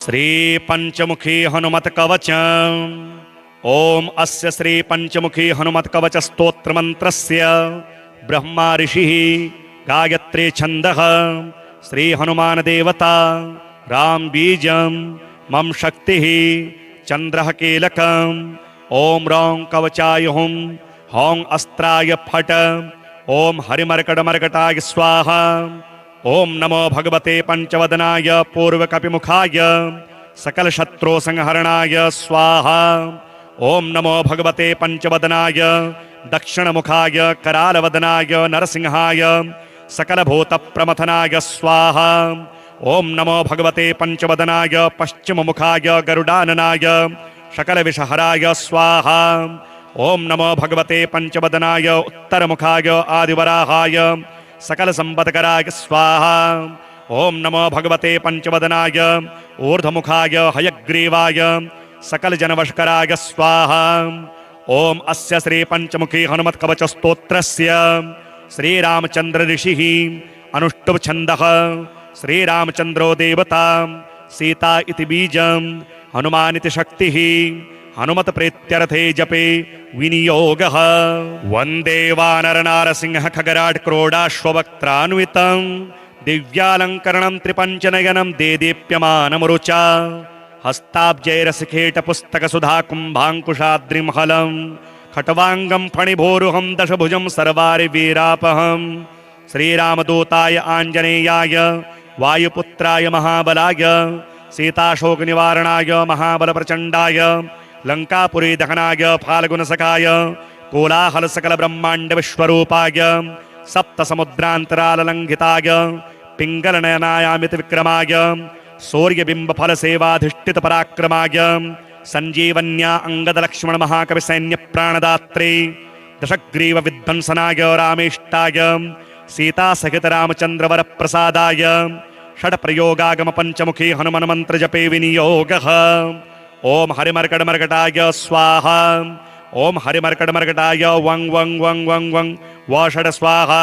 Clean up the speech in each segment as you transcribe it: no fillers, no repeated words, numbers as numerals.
श्री पंचमुखी हनुमत कवच। ओम अस्य श्री पंचमुखी हनुमत कवच स्तोत्र मंत्रस्य ब्रह्मा ऋषिः गायत्री छन्दः श्री हनुमान देवता राम बीजं मम शक्तिः चंद्रः कीलकम्। ओम रौं कवचाय हुं हौं अस्त्राय फट। ओम हरिमर्कटमर्कटाय स्वाहा। ओम नमो भगवते पंचवदनाय पूर्वकपिमुखाय सकल शत्रु संहरणाय स्वाहा। ओम नमो भगवते पंचवदनाय दक्षिणमुखाय करालवदनाय नरसिंहाय सकल भूत प्रमथनाय स्वाहा। ओम नमो भगवते पंचवदनाय पश्चिममुखाय गरुडाननाय सकल विषहराय स्वाहा। ओम नमो भगवते पंचवदनाय उत्तरमुखाय आदिवराहाय सकल संपत्कराय स्वाहा। ओम नमो भगवते पंचवदनाय ऊर्ध्वमुखाय हयग्रीवाय सकल जनवशकराय स्वाहा। ओम अस्य श्री पंचमुखी हनुमत कवच स्तोत्रस्य श्री रामचंद्र ऋषिः अनुष्टुभ छन्दः श्री रामचंद्रो देवता सीता इति बीजं हनुमान इति शक्तिः हनुमत प्रीत्यर्थे जपे विनियोगः। वंदे वानर नारसिंह खगराट क्रोडाश्ववक्त्रान्वितं दिव्यालंकरणं त्रिपंचनयनं देदीप्यमानमरुचा हस्ताब्जैरसिखेट पुस्तक सुधा कुंभांकुशाद्रिं हलं खट्वांगं फणिभोरुहं दशभुजं सर्वारि वीरापहं श्रीरामदूताय आंजनेयाय वायुपुत्राय महाबलाय सीताशोक निवारणाय महाबल प्रचंडाय लंकापुरी दहनाय फाल्गुनसखाय कोलाहल सकल ब्रह्मांड विश्वरूपाय सप्त समुद्रांतराल लंघिताय पिंगल नयनायामित विक्रमाय सूर्यबिंब फल सेवाधिष्ठित पराक्रमाय संजीवन्या अंगद लक्ष्मण महाकवि सैन्य प्राणदात्रे दशग्रीव विध्वंसनाय रामेष्टाय सीता सहित रामचंद्र वर प्रसादाय षड प्रयोगागम पंचमुखी हनुमान मंत्र जपे विनियोगः। ओम हरिमर्कटमर्कटाय स्वाहा। ओम हरिमर्कटमर्कटाय वं वं वं वं वं वषड स्वाहा।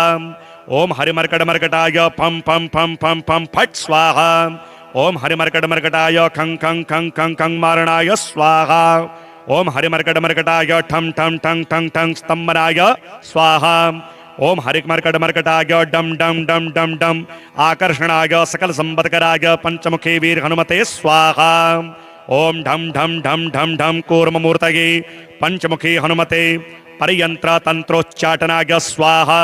ओम हरिमर्कटमर्कटाय फं फं फं फं फं फट स्वाहा। ओम हरिमर्कटमर्कटाय खं खं खं खं खं मारणाय स्वाहा। ओम हरिमर्कटमर्कटाय ठं ठं ठं ठं ठं स्तंभनाय स्वाहा। ओम हरिमर्कटमर्कटाय डम डम डम डम डम आकर्षणाय सकल संपत्कराय पंचमुखी वीर हनुमते स्वाहा। ओम ढम ढम ढम ढम ढम कूर्ममूर्तये पंचमुखी हनुमते परियंत्र तंत्रोच्चाटनाय स्वाहा।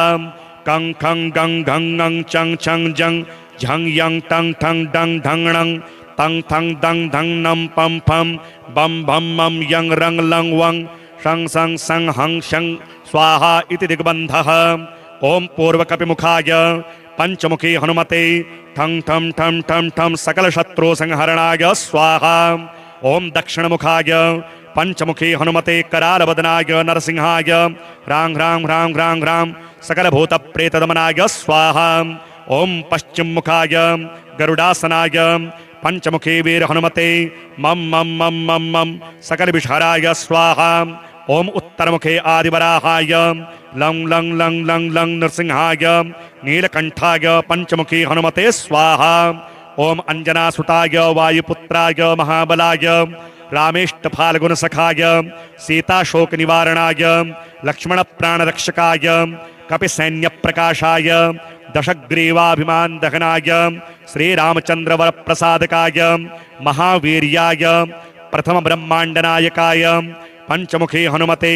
कं खं गं घं ङं चं छं जं झं यं टं ठं डं ढं णं तं थं दं धं नं पं फं बं भं मं यं रं लं वं शं सं सं हं शं स्वाहा इति दिग्बन्धः। ओम पूर्वकपिमुखाय पंचमुखी हनुमते ठं ठं ठं ठं ठं सकल शत्रु संहरणाय स्वाहा। ओम दक्षिणमुखाय पंचमुखी हनुमते करालवदनाय नरसिंहाय ह्रां ह्रां ह्रां ह्रां ह्रां सकल भूत प्रेत दमनाय स्वाहा। ओम पश्चिममुखाय गरुडासनाय पंचमुखी वीर हनुमते मम मम मम मम मम सकल विषहराय स्वाहा। ओम उत्तरमुखे आदिवराहाय लं लं लं लं लं नृसिंहाय नीलकंठाय पंचमुखी हनुमते स्वाहा। ओम अंजनासुताय वायुपुत्राय महाबलाय रामेष्ट फाल्गुन सखाय सीताशोक निवारणाय लक्ष्मण प्राणरक्षकाय कपिसैन्य प्रकाशाय दशग्रीवाभिमान दहनाय श्रीरामचंद्र वर प्रसादकाय महावीर्याय प्रथम ब्रह्मांड नायकाय पंचमुखी हनुमते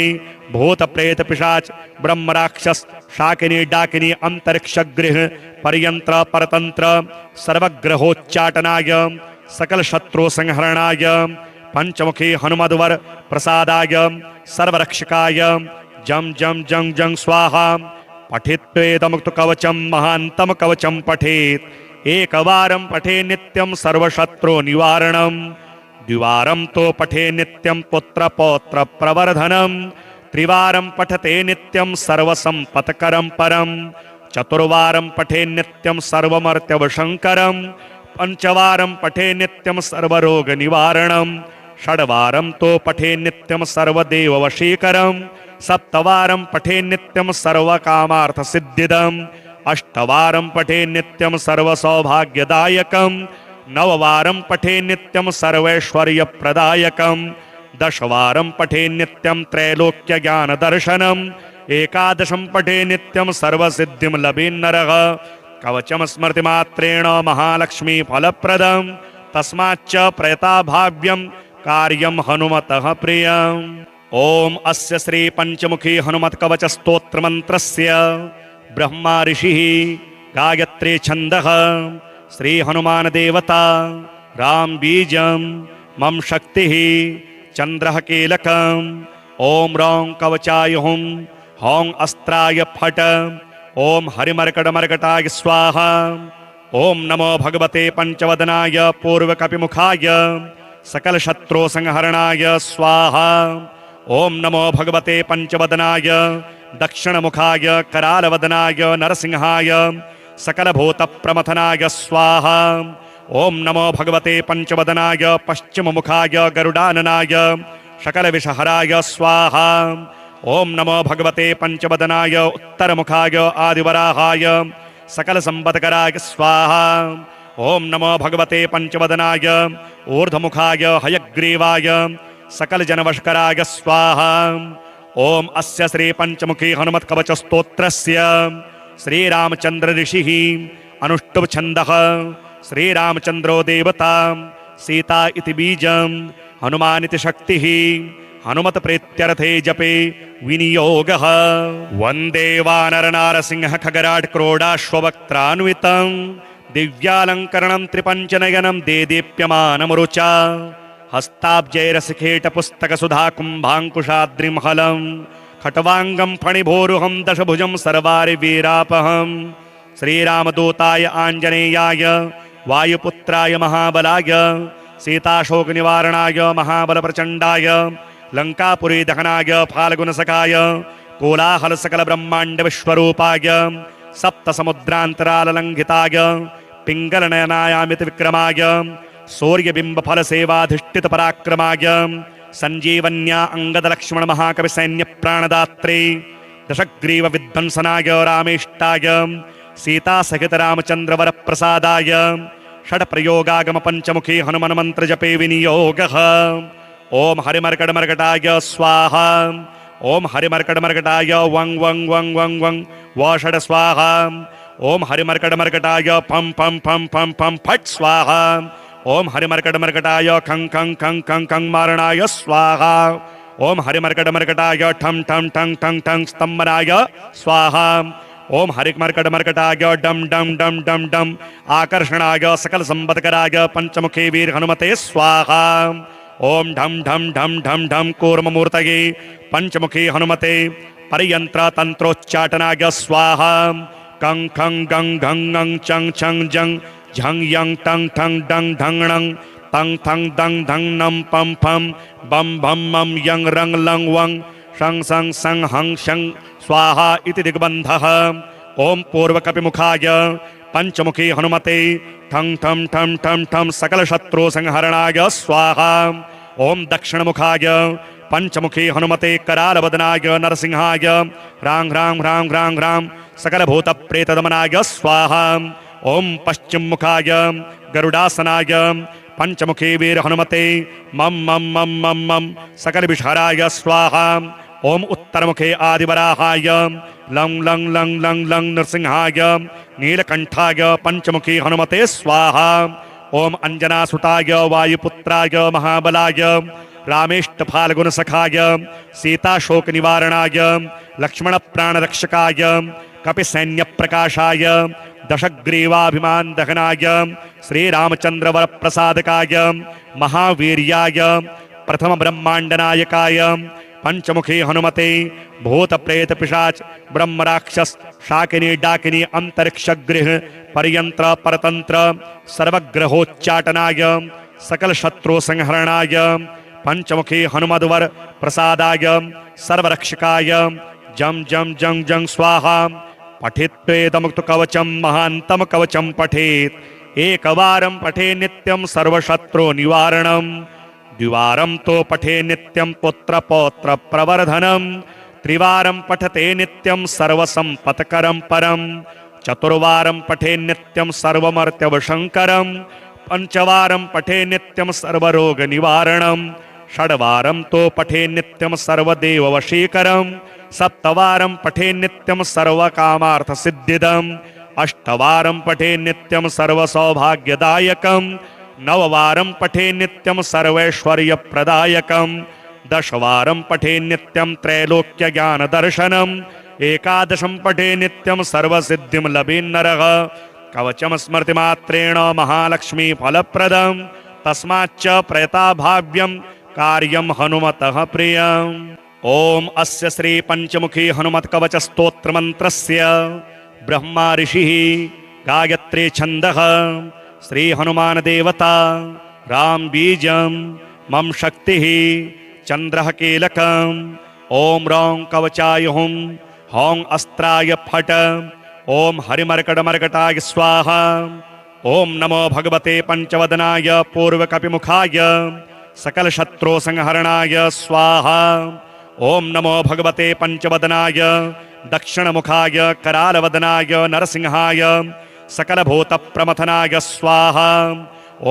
भूत प्रेत पिशाच ब्रह्म राक्षस शाकिनी डाकिनी अंतरिक्ष गृह पर्यंत्र परतंत्र सर्वग्रहोच्चाटनाय सकल शत्रु संहरणाय पंचमुखी हनुमद्वर प्रसादाय सर्वरक्षकाय जम जम जं जं स्वाहा। पठित्वेदमुक्त कवचम महांतम कवचम पठेत एकवारं पठे नित्यं सर्वशत्रु निवारणम् द्विवारं तो पठे नित्यं पुत्र पौत्र प्रवर्धनम् त्रिवारं पठते नित्यं सर्वसंपत्करं परम् चतुर्वारं पठे नित्यं सर्वमर्त्यवशंकरम् पंचवारं पठे नित्यं सर्वरोग निवारणम् षड्वारं तो पठे नित्यं सर्वदेववशीकरम् सप्तवारं पठे नित्यं सर्वकामार्थ सिद्धिदम् अष्टवारं पठे नित्यं सर्वसौभाग्यदायकम् नववारं पठे नित्यं सर्वैश्वर्यप्रदायकं 10 वारं पठे नित्यं त्रैलोक्यज्ञानदर्शनम् 11 पठे नित्यं सर्वसिद्धिं लभेन्नरः कवचं स्मृति मात्रेण महालक्ष्मी फलप्रदं तस्माच्च प्रयताभाव्यं कार्यं हनुमतः प्रियम्। ओम अस्य श्री पंचमुखी हनुमत कवच स्तोत्र मंत्रस्य ब्रह्मा ऋषिः गायत्री छन्दः श्री हनुमान देवता राम बीजं मम शक्तिः चंद्रः कीलकम् ओम रौं कवचाय हुं हौं अस्त्राय फट ओम हरिमर्कटमर्कटाय स्वाहा ओम नमो भगवते पंचवदनाय पूर्वकपिमुखाय सकल शत्रु संहरणाय स्वाहा ओम नमो भगवते पंचवदनाय दक्षिणमुखाय करालवदनाय नरसिंहाय सकल भूत प्रमथनाय स्वाहा ओम नमो भगवते पंचवदनाय पश्चिममुखाय गरुडाननाय सकल विषहराय स्वाहा ओम नमो भगवते पंचवदनाय उत्तरमुखाय आदिवराहाय सकल संपत्कराय स्वाहा ओम नमो भगवते पंचवदनाय ऊर्ध्वमुखाय हयग्रीवाय सकल जनवशकराय स्वाहा ओम अस्य श्री पंचमुखी हनुमत कवच स्तोत्रस्य श्री रामचंद्र ऋषिः अनुष्टुभ छन्दः श्री रामचंद्रो देवता सीता इति बीजं हनुमान इति शक्तिः हनुमत प्रीत्यर्थे जपे विनियोगः वंदे वानर नारसिंह खगराट क्रोडाश्ववक्त्रान्वितं दिव्यालंकरणं त्रिपंचनयनं देदीप्यमानमरुचा हस्ताब्जैरसिखेट पुस्तक सुधा कुंभांकुशाद्रिमहलं खट्वांगं फणिभोरुहं दशभुजं सर्वारिवीरापहं श्रीरामदूताय आंजनेयाय वायुपुत्राय महाबलाय सीताशोकनिवारणाय महाबलप्रचण्डाय लंकापुरी दहनाय फाल्गुनसखाय कोलाहल सकल ब्रह्मांड विश्वरूपाय सप्तसमुद्रान्तराललंघिताय पिंगलनयनायामित विक्रमाय सूर्यबिंब फल सेवाधिष्ठित पराक्रमाय संजीवन्या अंगद लक्ष्मण महाकवि सैन्य प्राणदात्रे दशग्रीव विध्वंसनाय रामेष्टाय सीता सहित रामचंद्र वर प्रसादाय षड प्रयोगागम पंचमुखी हनुमान मंत्र जपे विनियोगः ओम हरिमर्कटमर्कटाय स्वाहा ओम हरिमर्कटमर्कटाय वं वं वं वं वं वषड स्वाहा ओम हरिमर्कटमर्कटाय फं फं फं फं फं फट स्वाहा ओम हरिमर्कटमर्कटाय खं खं खं खं खं मारणाय स्वाहा ओम हरिमर्कटमर्कटाय ठं ठं ठं ठं ठं स्तंभनाय स्वाहा ओम हरिमर्कटमर्कटाय डम डम डम डम डम आकर्षणाय सकल संपत्कराय पंचमुखी वीर हनुमते स्वाहा ओम ढम ढम ढम ढम ढम कूर्ममूर्तये पंचमुखी हनुमते परियंत्र तंत्रोच्चाटनाय स्वाहा कं खं गं घं ङं चं छं जं झं यं टं ठं डं ढं णं तं थं दं धं नं पं फं बं भं मं यं रं लं वं शं सं सं हं शं स्वाहा इति दिग्बन्धः ओम पूर्वकपिमुखाय पंचमुखी हनुमते ठं ठं ठं ठं ठं सकल शत्रु संहरणाय स्वाहा ओम दक्षिणमुखाय पंचमुखी हनुमते करालवदनाय नरसिंहाय ह्रां ह्रां ह्रां ह्रां ह्रां सकल भूत प्रेत दमनाय स्वाहा ओम पश्चिममुखाय गरुडासनाय पंचमुखी वीर हनुमते मम मम मम मम मम सकल विषहराय स्वाहा ओम उत्तरमुखे आदिवराहाय लं लं लं लं लं नृसिंहाय नीलकंठाय पंचमुखी हनुमते स्वाहा ओम अंजनासुताय वायुपुत्राय महाबलाय रामेष्ट फाल्गुन सखाय सीताशोक निवारणाय लक्ष्मण प्राणरक्षकाय कपिसैन्य प्रकाशाय दशग्रीवाभिमान दहनाय श्रीरामचंद्र वर प्रसादकाय महावीर्याय प्रथम ब्रह्मांडनायकाय पंचमुखी हनुमते भूत प्रेत पिशाच ब्रह्म राक्षस शाकिनी डाकिनी अंतरिक्ष गृह पर्यंत्र परतंत्र सर्वग्रहोच्चाटनाय सकल शत्रु संहरणाय पंचमुखी हनुमद्वर प्रसादाय सर्वरक्षकाय जम जम जं जं स्वाहा पठित्वेदमुक्त कवचम महांतम कवचम पठेत एकवारं पठे नित्यं सर्वशत्रु निवारणं द्विवारं तो पठे नित्यं पुत्र पौत्र प्रवर्धनं त्रिवारं पठते नित्यं सर्वसंपत्करं परं चतुर्वारं पठे नित्यं सर्वमर्त्यवशंकरं पंचवारं पठे नित्यं सर्वरोग निवारणं, षड्वारं तो पठे नित्यं सर्वदेव वशीकरं, सप्तवारं पठे नित्यं सर्वकामार्थ सिद्धिदम्, अष्टवारं पठे नित्यं सर्वसौभाग्यदायकं, नववारं पठे नित्यं सर्वैश्वर्यप्रदायकं, दशवारं पठे नित्यं त्रैलोक्यज्ञानदर्शनम्, एकादशं पठे नित्यं सर्वसिद्धिं लभेन्नरः, कवचं स्मृतिमात्रेण महालक्ष्मी फलप्रदं, तस्माच्च प्रयताभाव्यं कार्यं हनुमतः प्रियम्। ओम अस्य श्री पंचमुखी हनुमत कवच स्तोत्र मंत्रस्य ब्रह्मा ऋषिः गायत्री छन्दः श्री हनुमान देवता राम बीजं मम शक्तिः चंद्रः कीलकम्। ओम रौं कवचाय हुं हौं अस्त्राय फट। ओम हरिमर्कटमर्कटाय स्वाहा। ओम नमो भगवते पंचवदनाय पूर्वकपिमुखाय सकल शत्रु संहरणाय स्वाहा। ओम नमो भगवते पंचवदनाय दक्षिणमुखाय करालवदनाय नरसिंहाय सकल भूत प्रमथनाय स्वाहा।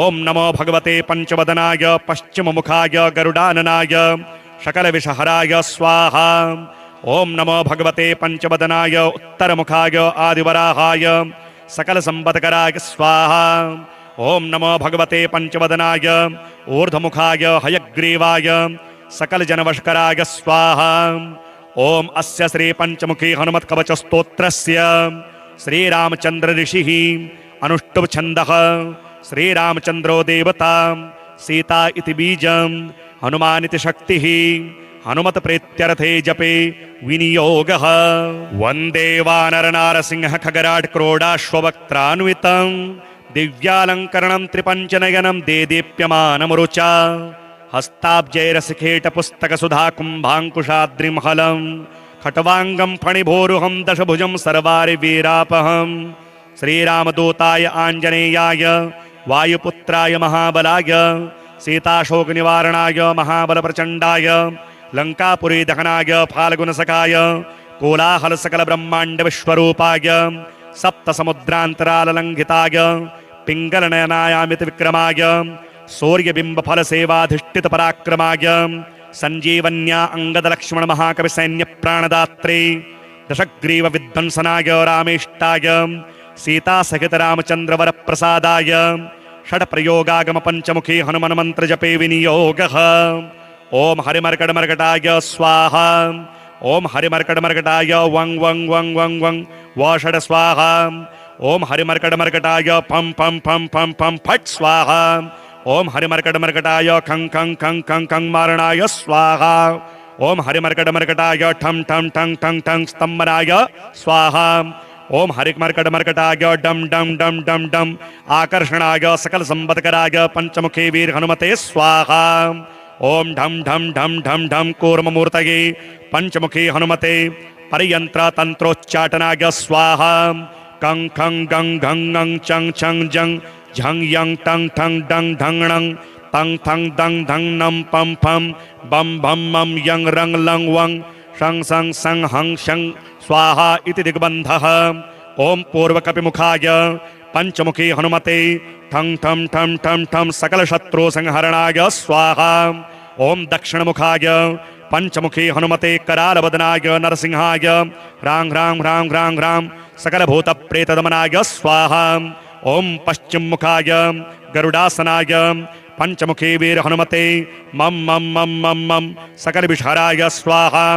ओम नमो भगवते पंचवदनाय पश्चिममुखाय गरुडाननाय सकल विषहराय स्वाहा। ओम नमो भगवते पंचवदनाय उत्तरमुखाय आदिवराहाय सकल संपत्कराय स्वाहा। ओम नमो भगवते पंचवदनाय ऊर्ध्वमुखाय हयग्रीवाय सकल जनवशकराय स्वाहा। ओम अस्य श्री पंचमुखी हनुमत कवच स्तोत्रस्य श्री रामचंद्र ऋषिः अनुष्टुभ छन्दः श्री रामचंद्रो देवता सीता इति बीजं हनुमान इति शक्तिः हनुमत प्रीत्यर्थे जपे विनियोगः। वंदे वानर नारसिंह खगराट क्रोडाश्ववक्त्रान्वितं दिव्यालंकरणं त्रिपंचनयनं देदीप्यमानमरुचा हस्ताब्जैरसिखेट पुस्तक सुधा कुंभांकुशाद्रिमहलं खट्वांगं फणिभोरुहं दशभुजं सर्वारिवीरापहं श्रीरामदूताय आंजनेयाय वायुपुत्राय महाबलाय सीताशोकनिवारणाय महाबलप्रचण्डाय लंकापुरी दहनाय फाल्गुनसखाय कोलाहल सकल ब्रह्मांड विश्वरूपाय सप्तसमुद्रान्तराललंघिताय पिंगलनयनायामित विक्रमाय सूर्यबिंब फल सेवाधिष्ठित पराक्रमाय संजीवन्या अंगद लक्ष्मण महाकवि सैन्य प्राणदात्रे दशग्रीव विध्वंसनाय रामेष्टाय सीता सहित रामचंद्र वर प्रसादाय षड प्रयोगागम पंचमुखी हनुमान मंत्र जपे विनियोगः। ओम हरिमर्कटमर्कटाय स्वाहा। ओम हरिमर्कटमर्कटाय वं वं वं वं वं वषड स्वाहा। ओम हरिमर्कटमर्कटाय फं फं फं फं फं फट स्वाहा। ओम हरिमर्कटमर्कटाय खं खं खं खं खं मारणाय स्वाहा। ओम हरिमर्कटमर्कटाय ठं ठं ठं ठं ठं स्तंभनाय स्वाहा। ओम हरिमर्कटमर्कटाय डम डम डम डम डम आकर्षणाय सकल संपत्कराय पंचमुखी वीर हनुमते स्वाहा। ओम ढम ढम ढम ढम ढम कूर्ममूर्तये पंचमुखी हनुमते परियंत्र तंत्रोच्चाटनाय स्वाहा। कं खं गं घं ङं चं छं जं झं यं टं ठं डं ढं णं तं थं दं धं नं पं फं बं भं मं यं रं लं वं शं सं सं हं शं स्वाहा इति दिग्बन्धः। ओम पूर्वकपिमुखाय पंचमुखी हनुमते ठं ठं ठं ठं ठं सकल शत्रु संहरणाय स्वाहा। ओम दक्षिणमुखाय पंचमुखी हनुमते करालवदनाय नरसिंहाय ह्रां ह्रां ह्रां ह्रां ह्रां सकल भूत प्रेतदमनाय स्वाहा। ओम पश्चिम मुखाय गरुडासनाय पंचमुखी वीर हनुमते मम मम मम मम मम सकल विषहराय स्वाहा।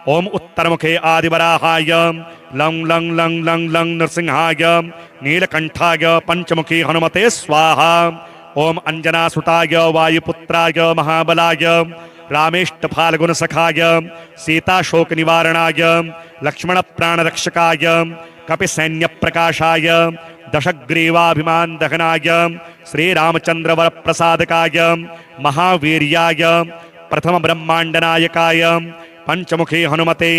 ओम उत्तरमुखे आदिवराहाय लं लं लं लं लं नृसिंहाय नीलकंठाय पंचमुखी हनुमते स्वाहा। ओम अंजनासुताय वायुपुत्राय महाबलाय रामेष्ट फाल्गुन सखाय सीताशोक निवारणाय लक्ष्मण प्राणरक्षकाय कपिसैन्य प्रकाशाय दशग्रीवाभिमान दहनाय श्रीरामचंद्र वर प्रसादकाय महावीर्याय प्रथम ब्रह्मांडनायकाय पंचमुखी हनुमते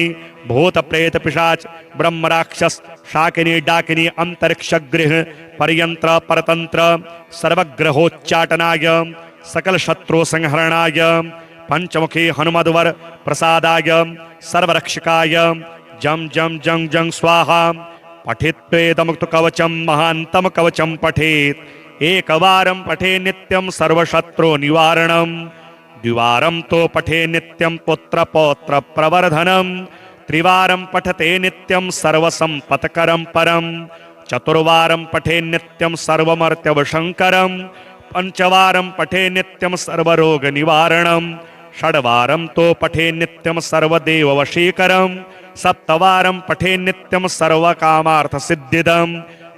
भूत प्रेत पिशाच ब्रह्म राक्षस शाकिनी डाकिनी अंतरिक्ष गृह पर्यंत्र परतंत्र सर्वग्रहोच्चाटनाय सकल शत्रु संहरणाय पंचमुखी हनुमद्वर प्रसादाय सर्वरक्षकाय जम जम जं जं स्वाहा। पठित्वेदमुक्त कवचम महांतम कवचम पठेत एकवारं पठे नित्यं सर्वशत्रु निवारणं द्विवारं तो पठे नित्यं पुत्रपौत्र प्रवर्धनं त्रिवारं पठते नित्यं सर्वसंपत्करं परं चतुर्वारं पठे नित्यं सर्वमर्त्यवशङ्करं पंचवारं पठे नित्यं सर्वरोगनिवारणं षड्वारं तो पठे नित्यं सर्वदेववशीकरं सप्तवारं पठे नित्यं सर्वकामार्थसिद्धिदम्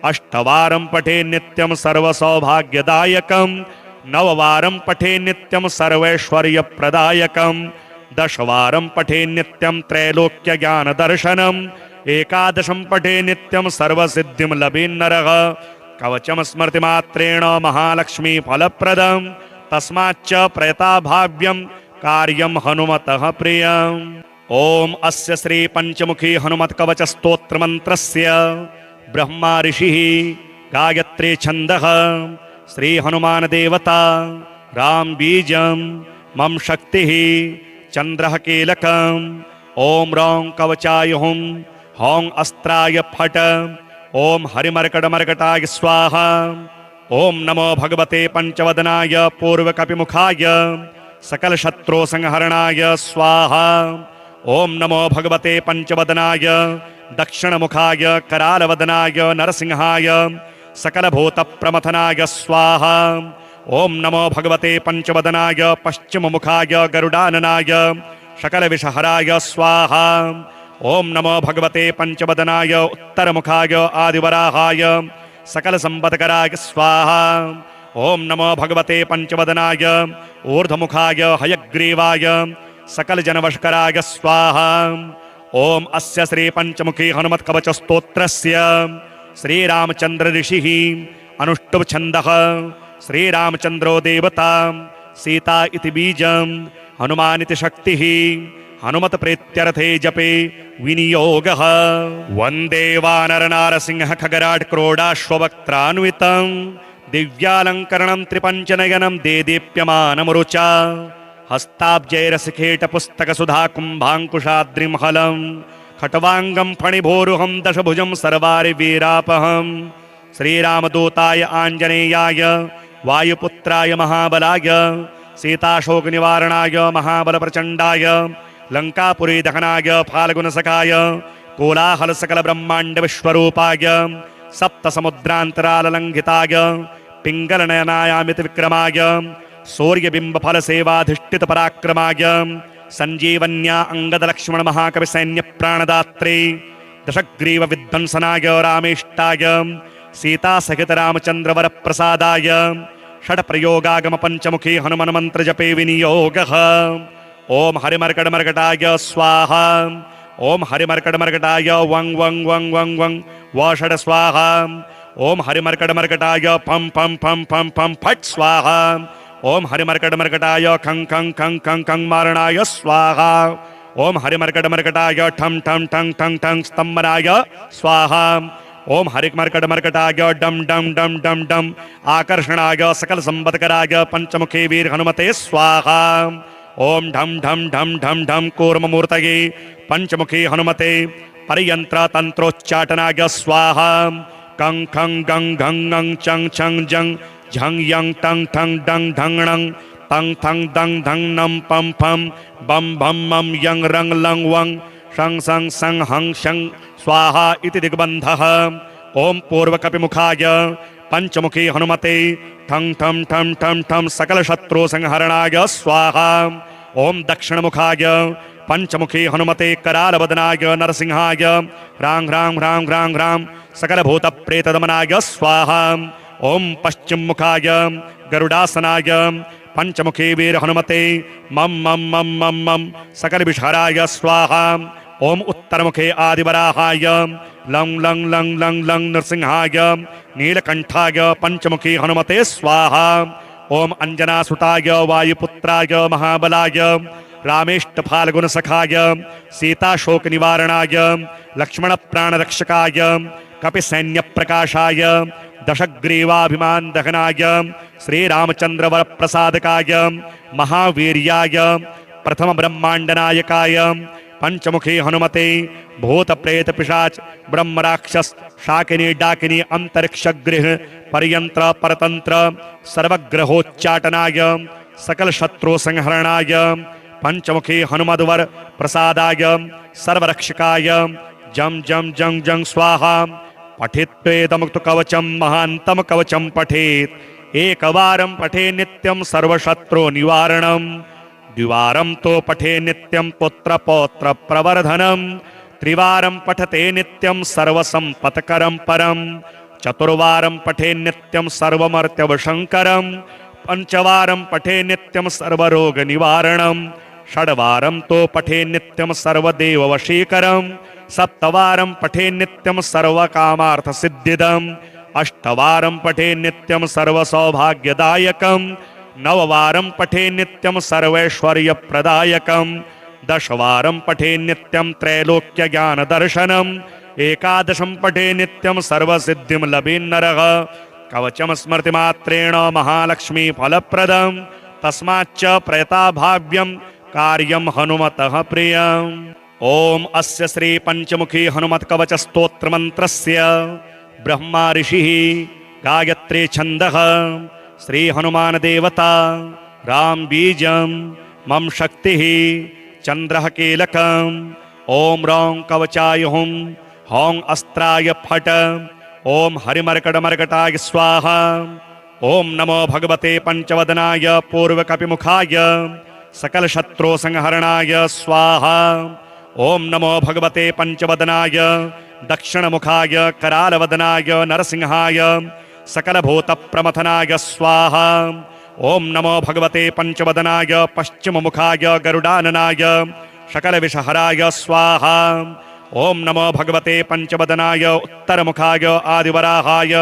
अष्टवारं पठे नित्यं सर्वसौभाग्यदायकं नववारं पठे नित्यं सर्वैश्वर्यप्रदायकं दशवारं पठे नित्यं त्रैलोक्यज्ञानदर्शनम् एकादशं पठे नित्यं सर्वसिद्धिं लभेन्नरः कवचं स्मृतिमात्रेण महालक्ष्मी फलप्रदं तस्माच्च प्रयताभाव्यं कार्यं हनुमतः प्रियम् ओम अस्य श्री पंचमुखी हनुमत कवच स्तोत्र मंत्रस्य ब्रह्मा ऋषिः गायत्री छन्दः श्री हनुमान देवता राम बीजं मम शक्तिः चंद्रः कीलकम् ओम रौं कवचाय हुं हौं अस्त्राय फट ओम हरिमर्कटमर्कटाय स्वाहा ओम नमो भगवते पंचवदनाय पूर्वकपिमुखाय सकल शत्रु संहरणाय स्वाहा ओम नमो भगवते पंचवदनाय दक्षिणमुखाय करालवदनाय नरसिंहाय सकलभूतप्रमथनाय स्वाहा ओम नमो भगवते पंचवदनाय पश्चिममुखाय गरुडाननाय सकलविषहराय स्वाहा ओम नमो भगवते पंचवदनाय उत्तरमुखाय आदिवराहाय सकलसंपत्कराय स्वाहा ओम नमो भगवते पंचवदनाय ऊर्ध्वमुखाय हयग्रीवाय सकल जनवशकराय स्वाहा ओम अस्य श्री पंचमुखी हनुमत कवच स्तोत्रस्य श्री रामचंद्र ऋषिः अनुष्टुभ छन्दः श्री रामचंद्रो देवता सीता इति बीजं हनुमान इति शक्तिः हनुमत प्रीत्यर्थे जपे विनियोगः वंदे वानर नारसिंह खगराट क्रोडाश्ववक्त्रान्वितं दिव्यालंकरणं त्रिपंचनयनं देदीप्यमानमरुचा हस्ताब्जैरसिखेट पुस्तक सुधा कुंभांकुशाद्रिमहलं खट्वांगं फणिभोरुहं दशभुजं सर्वारिवीरापहं श्रीरामदूताय आंजनेयाय वायुपुत्राय महाबलाय सीताशोकनिवारणाय महाबलप्रचण्डाय लंकापुरी दहनाय फाल्गुनसखाय कोलाहलसकलब्रह्माण्डविश्वरूपाय सप्तसमुद्रान्तराललङ्घिताय पिङ्गलनयनायामित विक्रमाय सूर्यबिम्बफलसेवाधिष्ठितपराक्रमाय सञ्जीवन्या अङ्गदलक्ष्मणमहाकविसैन्यप्राणदात्रे दशग्रीवविध्वंसनाय रामेष्टाय सीतासहितरामचन्द्रवरप्रसादाय षड्प्रयोगागमपञ्चमुखी हनुमन्मन्त्रजपे विनियोगः ओम हरिमर्कटमर्कटाय स्वाहा ओम हरिमर्कटमर्कटाय वं वं वं वं वं वषड स्वाहा ओम हरिमर्कटमर्कटाय फं फं फं फं फं फट स्वाहा ओम हरिमर्कटमर्कटाय खं खं खं खं खं मारणाय स्वाहा ओम हरिमर्कटमर्कटाय ठं ठं ठं ठं ठं स्तंभनाय स्वाहा ओम हरिमर्कटमर्कटाय डम डम डम डम डम आकर्षणाय सकल संपत्कराय पंचमुखी वीर हनुमते स्वाहा ओम ढम ढम ढम ढम ढम कूर्ममूर्तये पंचमुखी हनुमते परियंत्र तंत्रोच्चाटनाय स्वाहा कं खं गं घं ङं चं छं जं झं यं टं ठं डं ढं णं तं थं दं धं नं पं फं बं भं मं यं रं लं वं शं सं सं हं शं स्वाहा इति दिग्बन्धः ओम पूर्वकपिमुखाय पंचमुखी हनुमते ठं ठं ठं ठं ठं सकल शत्रु संहरणाय स्वाहा ओम दक्षिणमुखाय पंचमुखी हनुमते करालवदनाय नरसिंहाय ह्रां ह्रां ह्रां ह्रां ह्रां सकलभूतप्रेतदमनाय स्वाहा ओम पश्चिममुखाय गरुडासनाय पंचमुखी वीर हनुमते मम मम मम मम मम सकलविषहराय स्वाहा ओम उत्तरमुखे आदिवराहाय लं लं लं लं लं नृसिंहाय नीलकंठाय पंचमुखी हनुमते स्वाहा ओम अंजनासुताय वायुपुत्राय महाबलाय रामेष्टफाल्गुनसखाय सीताशोकनिवारणाय लक्ष्मणप्राणरक्षकाय कपिसैन्यप्रकाशाय दशग्रीवाभिमानदहनाय श्रीरामचन्द्रवरप्रसादकाय महावीर्याय प्रथमब्रह्माण्डनायकाय पंचमुखी हनुमते भूत प्रेत पिशाच ब्रह्म राक्षस शाकिनी डाकिनी अंतरिक्ष गृह परयंत्र परतंत्र सर्वग्रहोच्चाटनाय सकल शत्रु संहरणाय पंचमुखी हनुमद्वर प्रसादाय सर्वरक्षकाय जम जम जं जं स्वाहा पठित्वेदमुक्त कवचम महांतम कवचम पठेत् एकवारं पठे नित्यं सर्वशत्रु निवारणं द्विवारं तो पठे नित्यं पुत्र पौत्र प्रवर्धनं त्रिवारं पठते नित्यं सर्वसंपत्करं परं चतुर्वारं पठे नित्यं सर्वमर्त्यवशंकरं पंचवारं पठे नित्यं सर्वरोग निवारणं षड्वारं तो पठे नित्यं सर्वदेववशीकरं सप्तवारं पठे नित्यं सर्वकामार्थसिद्धिदम् अष्टवारं पठे नित्यं सर्वसौभाग्यदायकं नववारं पठे नित्यं सर्वैश्वर्यप्रदायकं दशवारं पठे नित्यं त्रैलोक्यज्ञानदर्शनम् एकादशं पठे नित्यं सर्वसिद्धिं लभेन्नरः कवचम स्मृतिमात्रेण महालक्ष्मी फलप्रदं तस्माच्च प्रयताभाव्यं कार्यं हनुमतः प्रियम् ओम अस्य श्री पंचमुखी हनुमत कवच स्तोत्र मंत्रस्य ब्रह्मा ऋषिः गायत्री छन्दः श्री हनुमान देवता राम बीजं मम शक्तिः चंद्रः कीलकम् ओम रौं कवचाय हुं हौं अस्त्राय फट ओम हरिमर्कटमर्कटाय स्वाहा ओम नमो भगवते पंचवदनाय पूर्वकपिमुखाय सकल शत्रु संहरणाय स्वाहा ओम नमो भगवते पंचवदनाय दक्षिणमुखाय करालवदनाय नरसिंहाय सकलभूतप्रमथनाय स्वाहा ओम नमो भगवते पंचवदनाय पश्चिममुखाय गरुडाननाय सकलविषहराय स्वाहा ओम नमो भगवते पंचवदनाय उत्तरमुखाय आदिवराहाय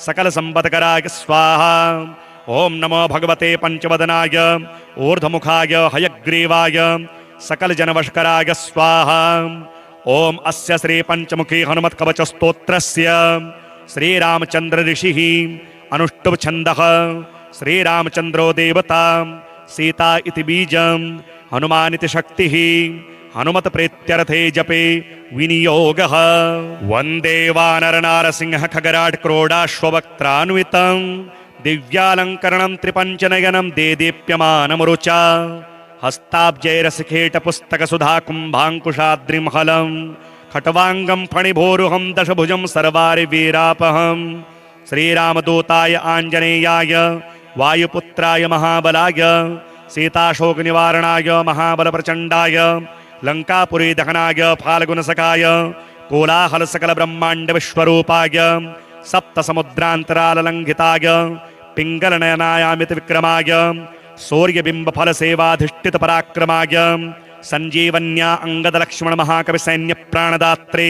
सकलसंपत्कराय स्वाहा ओम नमो भगवते पंचवदनाय ऊर्ध्वमुखाय हयग्रीवाय सकल जनवशकराय स्वाहा ओम अस्य श्री पंचमुखी हनुमत कवच स्तोत्रस्य श्री रामचंद्र ऋषिः अनुष्टुभ छन्दः श्री रामचंद्रो देवता सीता इति बीजं हनुमान इति शक्तिः हनुमत प्रीत्यर्थे जपे विनियोगः वंदे वानर नारसिंह खगराट क्रोडाश्ववक्त्रान्वितं दिव्यालंकरणं त्रिपंचनयनं देदीप्यमानमरुचा हस्ताब्जैरसिखेट पुस्तक सुधा कुंभांकुशाद्रिमहलं खट्वांगं फणिभोरुहं दशभुजं सर्वारिवीरापहं श्रीरामदूताय आंजनेयाय वायुपुत्राय महाबलाय सीताशोकनिवारणाय महाबलप्रचण्डाय लंकापुरी दहनाय फाल्गुनसखाय कोलाहलसकलब्रह्माण्डविश्वरूपाय सप्तसमुद्रान्तराललङ्घिताय पिङ्गलनयनायामितविक्रमाय सूर्यबिम्बफलसेवाधिष्ठितपराक्रमाय सञ्जीवन्या अङ्गदलक्ष्मणमहाकविसैन्यप्राणदात्रे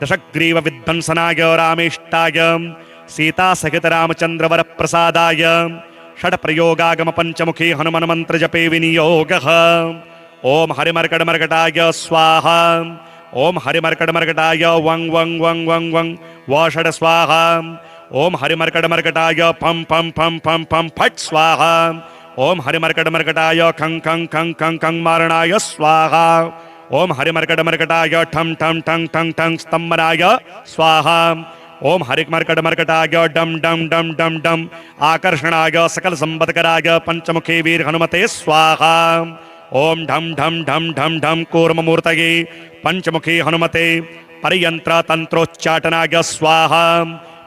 दशग्रीवविध्वंसनाय रामेष्टाय सीतासहितरामचन्द्रवरप्रसादाय षड्प्रयोगागमपञ्चमुखी हनुमन्मन्त्रजपे विनियोगः ओम हरिमर्कटमर्कटाय स्वाहा ओम हरिमर्कटमर्कटाय वं वं वं वं वं वषड स्वाहा ओम हरिमर्कटमर्कटाय फं फं फं फं फं फट स्वाहा ओम हरिमर्कटमर्कटाय खं खं खं खं खं मारणाय स्वाहा ओम हरिमर्कटमर्कटाय ठं ठं ठं ठं ठं स्तंभनाय स्वाहा ओम हरिमर्कटमर्कटाय डम डम डम डम डम आकर्षणाय सकल संपत्कराय पंचमुखी वीर हनुमते स्वाहा ओम ढम ढम ढम ढम ढम कूर्ममूर्तये पंचमुखी हनुमते परियंत्र तंत्रोच्चाटनाय स्वाहा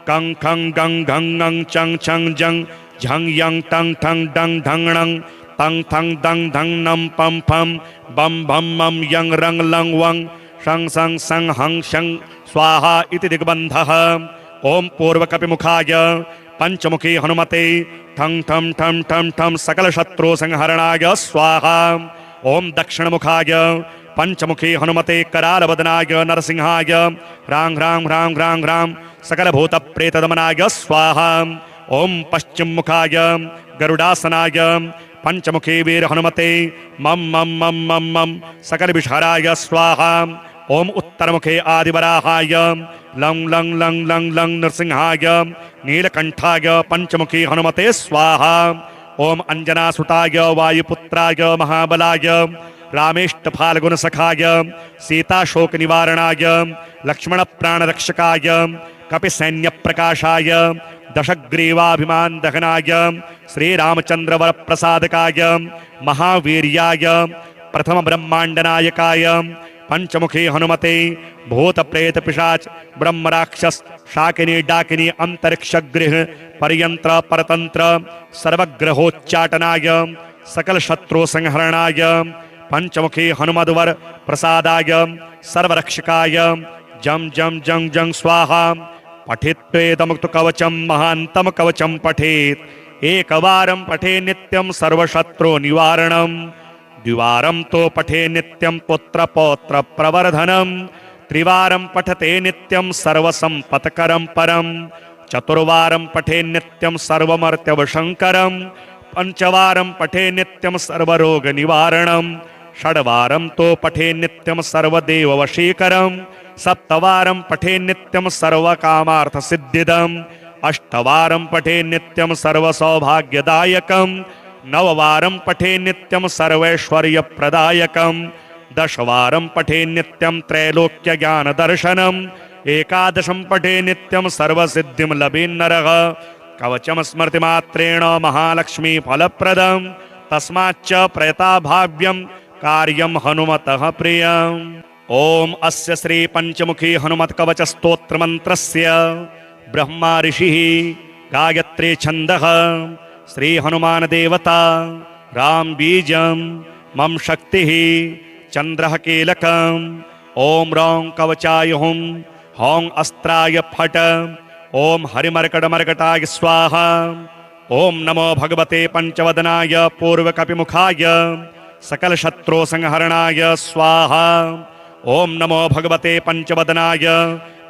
कं खं गं घं ङं चं छं जं झं यं टं ठं डं ढं णं तं थं दं धं नं पं फं बं भं मं यं रं लं वं शं सं सं हं शं स्वाहा इति दिग्बन्धः ओम पूर्वकपिमुखाय पंचमुखी हनुमते ठं ठं ठं ठं ठं सकल शत्रु संहरणाय स्वाहा ओम दक्षिणमुखाय पंचमुखी हनुमते करालवदनाय नरसिंहाय ह्रां ह्रां ह्रां ह्रां ह्रां सकलभूतप्रेतदमनाय स्वाहा ओम पश्चिममुखाय गरुडासनाय पंचमुखी वीर हनुमते मम मम मम मम मम सकलविषहराय स्वाहा ओम उत्तरमुखे आदिवराहाय लं लं लं लं लं नृसिंहाय नीलकंठाय पंचमुखी हनुमते स्वाहा ओम अंजनासुताय वायुपुत्राय महाबलाय रामेष्टफाल्गुन सखाय सीताशोक निवारणाय लक्ष्मण प्राणरक्षकाय कपिसैन्य प्रकाशाय दशग्रीवाभिमान दहनाय श्रीरामचंद्र वर प्रसादकाय महावीर्याय प्रथम ब्रह्मांड नायकाय पंचमुखी हनुमते भूत प्रेत पिशाच ब्रह्म राक्षस शाकिनी डाकिनी अंतरिक्ष गृह पर्यंत्र परतंत्र सर्वग्रहोच्चाटनाय सकल शत्रु संहरणाय पंचमुखी हनुमद्वर प्रसादाय सर्वरक्षकाय जम जम जंग जंग स्वाहा पठित्वेदमुक्त कवचम महांतम कवचम पठेत एकवारं पठे नित्यं सर्वशत्रु निवारणं द्विवारं तो पठे नित्यं पुत्र पौत्र प्रवर्धनम त्रिवारं पठते नित्यं सर्वसंपत्करं परम चतुर्वारं पठे नित्यं सर्वमर्त्यवशंकरं पंचवारं पठे नित्यं सर्वरोग निवारणं षड्वारं तो पठे नित्यं सर्वदेववशीकरं सप्तवारं पठे नित्यं सर्वकामार्थसिद्धिदम् अष्टवारं पठे नित्यं सर्वसौभाग्यदायकं नववारं पठे नित्यं सर्वैश्वर्यप्रदायकं दशवारं पठे नित्यं त्रैलोक्यज्ञानदर्शनम् एकादशं पठे नित्यं सर्वसिद्धिं लभेन्नरः कवचम स्मृतिमात्रेण महालक्ष्मी फलप्रदं तस्माच्च प्रयताभाव्यं कार्यं हनुमतः प्रियम् ओम अस्य श्री पंचमुखी हनुमत कवच स्तोत्र मंत्रस्य ब्रह्मा ऋषिः गायत्री छन्दः श्री हनुमान देवता राम बीजं मम शक्तिः चंद्रः कीलकम् ओम रौं कवचाय हुं हौं अस्त्राय फट ओम हरिमर्कटमर्कटाय स्वाहा ओम नमो भगवते पंचवदनाय पूर्वकपिमुखाय सकल शत्रु संहरणाय स्वाहा ओम नमो भगवते पंचवदनाय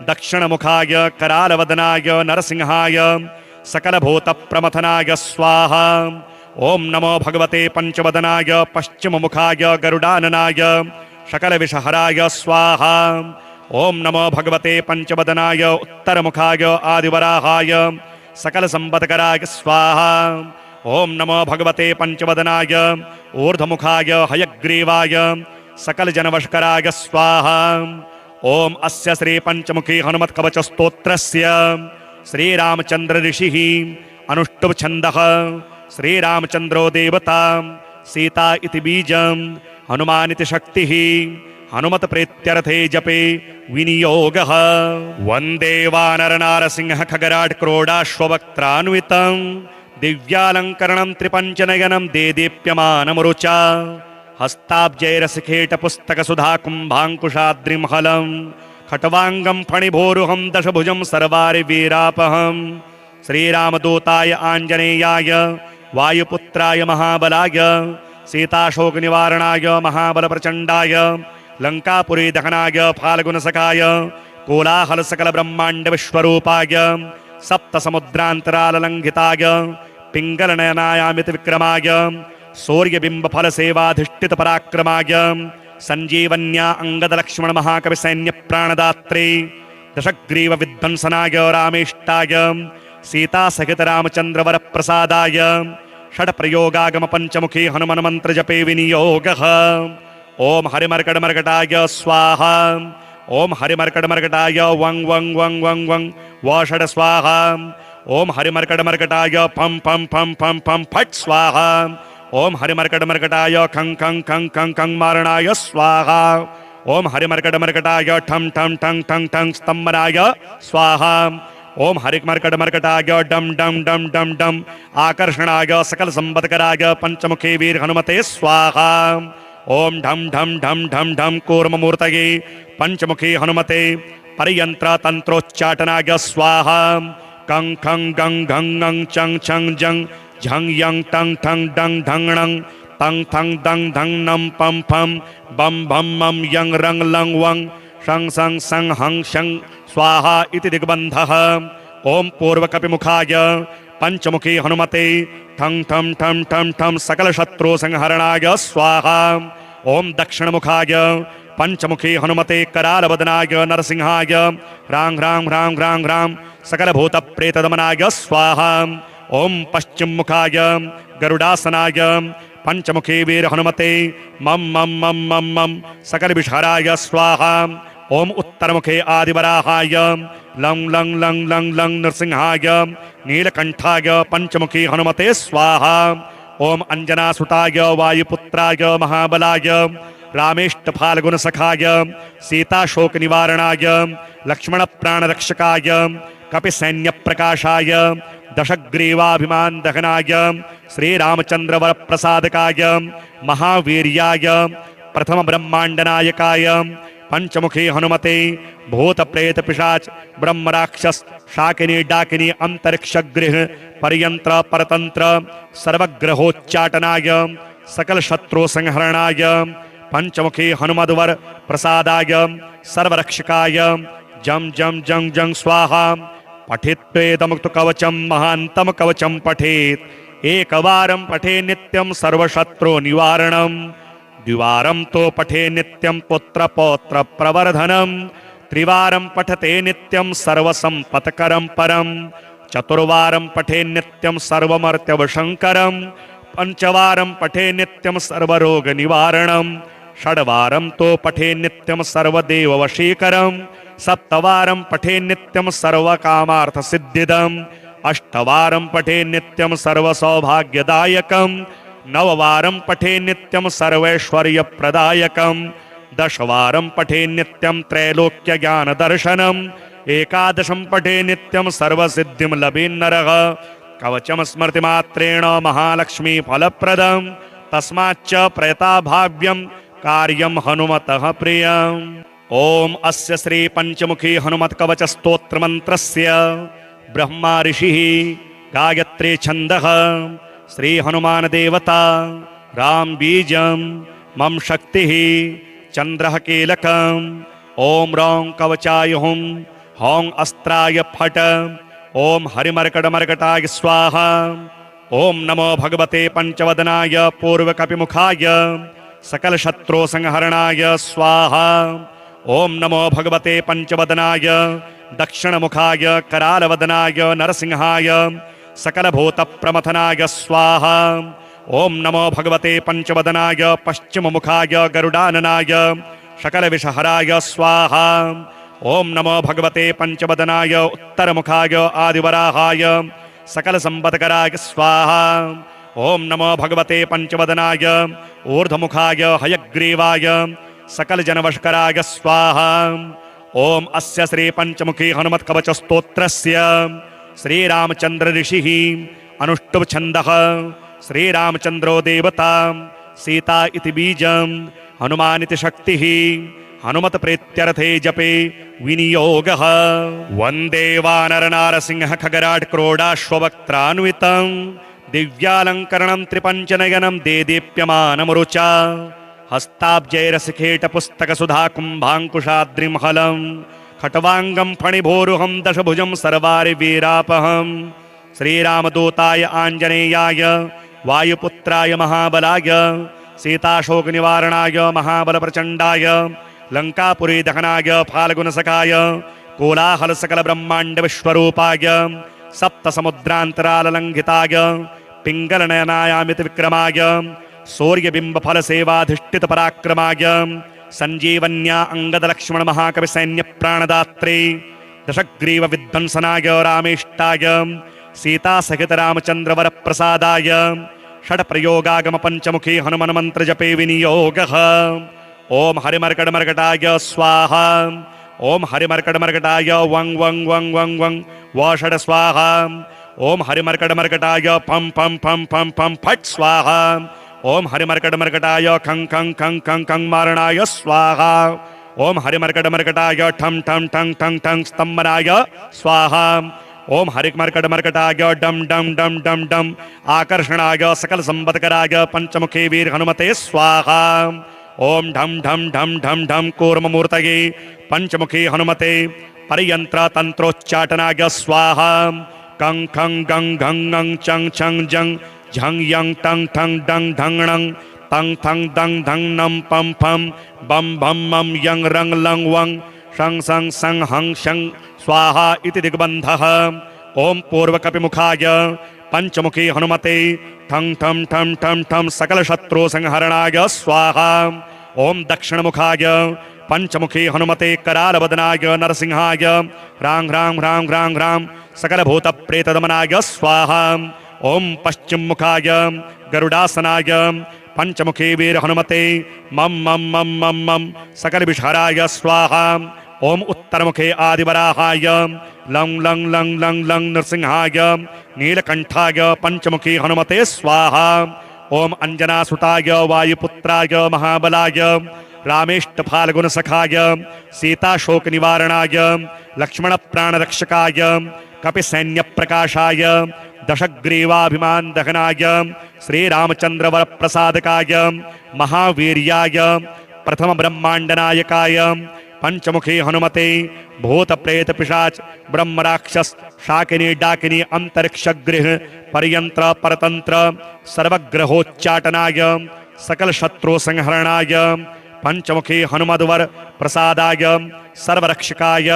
दक्षिणमुखाय करालवदनाय नरसिंहाय सकलभूत प्रमथनाय स्वाहा ओम नमो भगवते पंचवदनाय पश्चिममुखाय गरुडाननाय सकलविषहराय स्वाहा ओम नमो भगवते पंचवदनाय उत्तरमुखाय आदिवराहाय सकलसंपत्कराय स्वाहा ओम नमो भगवते पंचवदनाय ऊर्ध्वमुखाय हयग्रीवाय सकल जनवशकराय स्वाहा ओम अस्य श्री पंचमुखी हनुमत कवच स्तोत्रस्य श्री रामचंद्र ऋषिः अनुष्टुभ छन्दः श्री रामचंद्रो देवता सीता इति बीजं हनुमान इति शक्तिः हनुमत प्रीत्यर्थे जपे विनियोगः वंदे वानर नारसिंह खगराट क्रोडाश्ववक्त्रान्वितं दिव्यालंकरणं त्रिपंचनयनं देदीप्यमानमरुचा हस्ताब्जैरसिखेट पुस्तक सुधा कुंभांकुशाद्रिमहलं खट्वांगं फणिभोरुहं दशभुजं सर्वारि वीरापहं श्रीरामदूताय आंजनेयाय वायुपुत्राय महाबलाय सीताशोक निवारणाय महाबल प्रचंडाय लंकापुरी दहनाय फाल्गुनसखाय कोलाहल सकल ब्रह्मांड विश्वरूपाय सप्त समुद्रांतराललंघिताय पिंगलनयनायामित विक्रमाय सूर्यबिंब फल सेवाधिष्ठित पराक्रमाय संजीवन्या अंगद लक्ष्मण महाकवि सैन्य प्राणदात्रे दशग्रीव विध्वंसनाय रामेष्टाय सीता सहित रामचंद्र वर प्रसादाय षड प्रयोगागम पंचमुखी हनुमान मंत्र जपे विनियोगः ओम हरिमर्कटमर्कटाय स्वाहा ओम हरिमर्कटमर्कटाय वंग वंग वंग वंग वंग वषड स्वाहा ओम हरिमर्कटमर्कटाय फम फम फम फम फम फट स्वाहा ओम हरिमर्कटमर्कटाय खं खं खं खं खं मारणाय स्वाहा ओम हरिमर्कटमर्कटाय ठम ठम ठं ठं ठं स्तंभनाय स्वाहा ओम हरिमर्कटमर्कटाय डम डम डम डम डम आकर्षणाय सकल संपत्कराय पंचमुखी वीर हनुमते स्वाहा ओम ढम ढम ढम ढम ढम कूर्ममूर्तये पंचमुखी हनुमते परियंत्र तंत्रोच्चाटनाय स्वाहा कं खं गं घं गं चं छं जं झं यं टं ठं डं ढंगणं तं थं दं धं नं पं फं बं भं मं यं रं लं वं शं सं सं हं शं स्वाहा इति दिग्बन्धः ओम पूर्वकपिमुखाय पंचमुखी हनुमते ठं ठं ठं ठं ठं सकल शत्रु संहरणाय स्वाहा ओम दक्षिणमुखाय पंचमुखी हनुमते करालवदनाय नरसिंहाय ह्रां ह्रां ह्रां ह्रां ह्रां सकल भूत प्रेतदमनाय स्वाहा ओम पश्चिम मुखाय गरुडासनाय पंचमुखी वीर हनुमते मम मम मम मम मम सकल विषहराय स्वाहा। ओम उत्तरमुखे आदिवराहाय लं लं लं लं लं नृसिंहाय नीलकंठाय पंचमुखी हनुमते स्वाहा। ओम अंजनासुताय वायुपुत्राय महाबलाय रामेष्टफाल्गुनसखाय सीताशोक निवारणाय लक्ष्मण प्राणरक्षकाय कपिसैन्यप्रकाशाय दशग्रीवाभिमान दहनाय श्रीरामचंद्रवर प्रसादकाय महावीर्याय प्रथम ब्रह्मांडनायकाय पंचमुखी हनुमते भूत प्रेत पिशाच ब्रह्म राक्षस शाकिनी डाकिनी अंतरिक्ष गृह पर्यंत्र परतंत्र सर्वग्रहोच्चाटनाय सकल शत्रु संहरणाय पंचमुखी हनुमद्वर प्रसादाय सर्वरक्षकाय जम जम जं जं स्वाहा। पठित्वेदमुक्त कवचम महांतम कवचम पठेत एकवारं पठे नित्यं सर्वशत्रु निवारणं द्विवारं तो पठे नित्यं पुत्र पौत्र प्रवर्धनम् त्रिवारं पठते नित्यं सर्वसंपत्करं परं चतुर्वारं पठे नित्यं सर्वमर्त्यवशंकरं पंचवारं पठे नित्यं सर्वरोग निवारणं षड्वारं तो पठे नित्यं सर्वदेववशीकरं सप्तवारं पठे नित्यं सर्वकामार्थसिद्धिदम् अष्टवारं पठे नित्यं सर्वसौभाग्यदायकं नववारं पठे नित्यं सर्वैश्वर्यप्रदायकं दशवारं पठे नित्यं त्रैलोक्यज्ञानदर्शनम् एकादशं पठे नित्यं सर्वसिद्धिं लभेन्नरः कवचम स्मृतिमात्रेण महालक्ष्मी फलप्रदं तस्माच्च प्रयताभाव्यं कार्यं हनुमतः प्रियम्। ओम अस्य श्री पंचमुखी हनुमत कवच स्तोत्र मंत्रस्य ब्रह्मा ऋषिः गायत्री छन्दः श्री हनुमान देवता राम बीजं मम शक्तिः चंद्रः कीलकम् ओम रौं कवचाय हुं हौं अस्त्राय फट ओम हरिमर्कटमर्कटाय स्वाहा। ओम नमो भगवते पंचवदनाय पूर्वकपिमुखाय सकल शत्रु संहरणाय स्वाहा। ओम नमो भगवते पंचवदनाय दक्षिणमुखाय करालवदनाय नरसिंहाय सकलभूत प्रमथनाय स्वाहा। ओम नमो भगवते पंचवदनाय पश्चिममुखाय गरुडाननाय सकलविषहराय स्वाहा। ओम नमो भगवते पंचवदनाय उत्तरमुखाय आदिवराहाय सकलसंपत्कराय स्वाहा। ओम नमो भगवते पंचवदनाय ऊर्ध्वमुखाय हयग्रीवाय सकल जनवशकराय स्वाहा। ओम अस्य श्री पंचमुखी हनुमत कवच स्तोत्रस्य श्रीरामचंद्र ऋषिः अनुष्टुभ छन्दः श्रीरामचंद्रो देवता सीता इति बीजं हनुमान इति शक्तिः हनुमत प्रीत्यर्थे जपे विनियोगः। वंदे वानर नारसिंह खगराट क्रोडाश्ववक्त्रान्वितं दिव्यालंकरणं त्रिपंचनयनं देदीप्यमानमरुचा हस्ताब्जैरसिखेट पुस्तक सुधा कुंभांकुशाद्रिमहलं खट्वांगं फणिभोरुहं दशभुजं सर्वारि वीरापहं श्रीरामदूताय आंजनेयाय वायुपुत्राय महाबलाय सीताशोक निवारणाय महाबल प्रचंडाय लंकापुरी दहनाय फाल्गुनसखाय कोलाहल सकल ब्रह्मांड विश्वरूपाय सप्त समुद्रांतराललंघिताय पिंगलनयनायामित विक्रमाय सूर्यबिंब फल सेवाधिष्ठित पराक्रमाय संजीवन्या अंगद लक्ष्मण महाकवि सैन्य प्राणदात्रे दशग्रीव विध्वंसनाय रामेष्टाय सीता सहित रामचंद्र वर प्रसादाय षड प्रयोगागम पंचमुखी हनुमान मंत्र जपे विनियोगः। ओम हरिमर्कटमर्कटाय स्वाहा। ओम हरिमर्कटमर्कटाय वं वं वं वं वं वषड स्वाहा। ओम हरिमर्कटमर्कटाय फं फं फं फं फं फट स्वाहा। ओम हरिमर्कटमर्कटाय खं खं खं खं खं मारणाय स्वाहा। ओम हरिमर्कटमर्कटाय ठं ठं ठं ठं ठं स्तंभनाय स्वाहा। ओम हरिमर्कटमर्कटाय डम डम डम डम डम आकर्षणाय सकल संपत्कराय पंचमुखी वीर हनुमते स्वाहा। ओम ढम ढम ढम ढम ढम कूर्ममूर्तये पंचमुखी हनुमते परियंत्र तंत्रोच्चाटनाय स्वाहा। कं खं गं घं ङं चं छं जं झं यं टं ठं डं ढं णं तं थं दं धं नं पं फं बं भं मं यं रं लं वं शं सं सं हं शं स्वाहा इति दिग्बन्धः। ओम पूर्वकपिमुखाय पंचमुखी हनुमते ठं ठं ठं ठं ठं सकल शत्रु संहरणाय स्वाहा। ओम दक्षिण मुखाय पंचमुखी हनुमते करालवदनाय नरसिंहाय ह्रां ह्रां ह्रां ह्रां ह्रां सकल भूत प्रेत दमनाय स्वाहा। ओम पश्चिम मुखाय गरुडासनाय पंचमुखी वीर हनुमते मम मम मम मम मम सकल विषहराय स्वाहा। ओम उत्तर मुखे आदिवराहाय लं लं लं लं लं नृसिंहाय नीलकंठाय पंचमुखी हनुमते स्वाहा। ओम अंजनासुताय वायुपुत्राय महाबलाय रामेष्ट फाल्गुन सखाय सीताशोक निवारणाय लक्ष्मण प्राणरक्षकाय कपिसैन्य प्रकाशाय दशग्रीवाभिमान दहनाय श्रीरामचंद्र वर प्रसादकाय महावीर्याय प्रथम ब्रह्मांडनायकाय पंचमुखी हनुमते भूत प्रेत पिशाच ब्रह्म राक्षस शाकिनी डाकिनी अंतरिक्ष गृह परयंत्र परतंत्र सर्वग्रहोच्चाटनाय सकल शत्रु संहरणाय पंचमुखी हनुमद्वर प्रसादाय सर्वरक्षकाय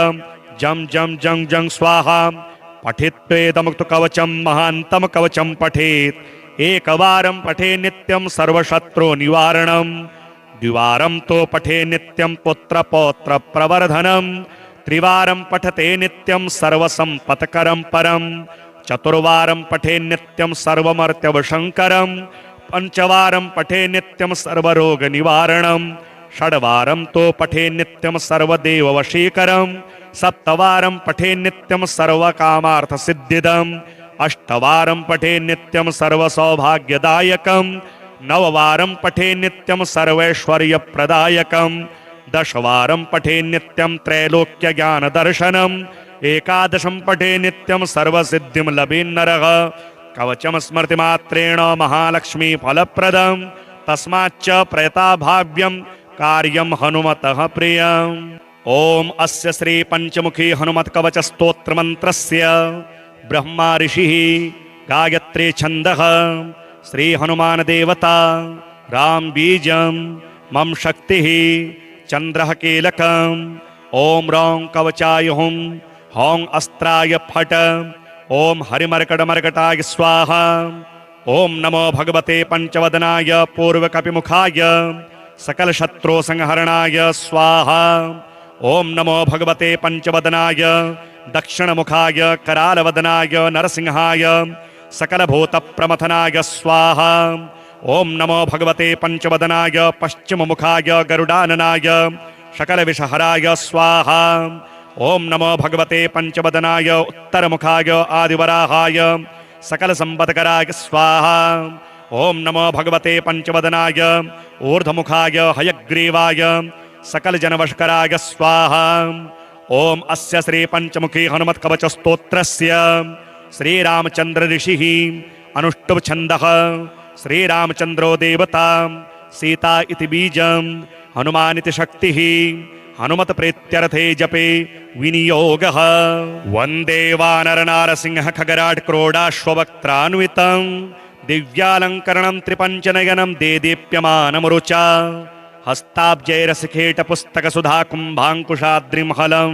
जम जम जं जं स्वाहा। पठित्वेदमुक्त कवचम महांतम कवचम पठेत एकवारं पठे नित्यं सर्वशत्रु निवारणं द्विवारं तो पठे नित्यं पुत्र पौत्र प्रवर्धनम् त्रिवारं पठते नित्यं सर्वसंपत्करं परं चतुर्वारं पठे नित्यं सर्वमर्त्यवशंकरं पंचवारं पठे नित्यं सर्वरोग निवारणं षड्वारं तो पठे नित्यं सर्वदेववशीकरं सप्तवारं पठे नित्यं सर्वकामार्थसिद्धिदम् अष्टवारं पठे नित्यं सर्वसौभाग्यदायकं नववारं पठे नित्यं सर्वैश्वर्यप्रदायकं दशवारं पठे नित्यं त्रैलोक्यज्ञानदर्शनम् एकादशं पठे नित्यं सर्वसिद्धिं लभेन्नरः कवचम स्मृतिमात्रेण महालक्ष्मी फलप्रदं तस्माच्च प्रयताभाव्यं कार्यं हनुमतः प्रियम्। ओम अस्य श्री पंचमुखी हनुमत कवच स्तोत्र मंत्रस्य ब्रह्मा ऋषिः गायत्री छन्दः श्री हनुमान देवता राम बीजं मम शक्तिः चंद्रः कीलकम् ओम रौं कवचाय हुं हौं अस्त्राय फट ओम हरिमर्कटमर्कटाय स्वाहा। ओम नमो भगवते पंचवदनाय पूर्वकपिमुखाय सकल शत्रु संहरणाय स्वाहा। ओम नमो भगवते पंचवदनाय दक्षिणमुखाय करालवदनाय नरसिंहाय सकल भूत प्रमथनाय स्वाहा। ओम नमो भगवते पंचवदनाय पश्चिममुखाय गरुडाननाय सकल विषहराय स्वाहा। ओम नमो भगवते पंचवदनाय उत्तरमुखाय आदिवराहाय सकल संपत्कराय स्वाहा। ओम नमो भगवते पंचवदनाय ऊर्ध्वमुखाय हयग्रीवाय सकल जनवशकराय स्वाहा। ओम अस्य श्री पंचमुखी हनुमत कवच स्तोत्रस्य श्री रामचंद्र ऋषिः अनुष्टुभ छन्दः श्री रामचंद्रो देवता सीता इति बीजं हनुमान इति शक्तिः हनुमत प्रीत्यर्थे जपे विनियोगः। वंदे वानर नारसिंह खगराट क्रोडाश्ववक्त्रान्वितं दिव्यालंकरणं त्रिपंचनयनं देदीप्यमानमरुचा हस्ताब्जैरसिखेट पुस्तक सुधा कुंभांकुशाद्रिमहलं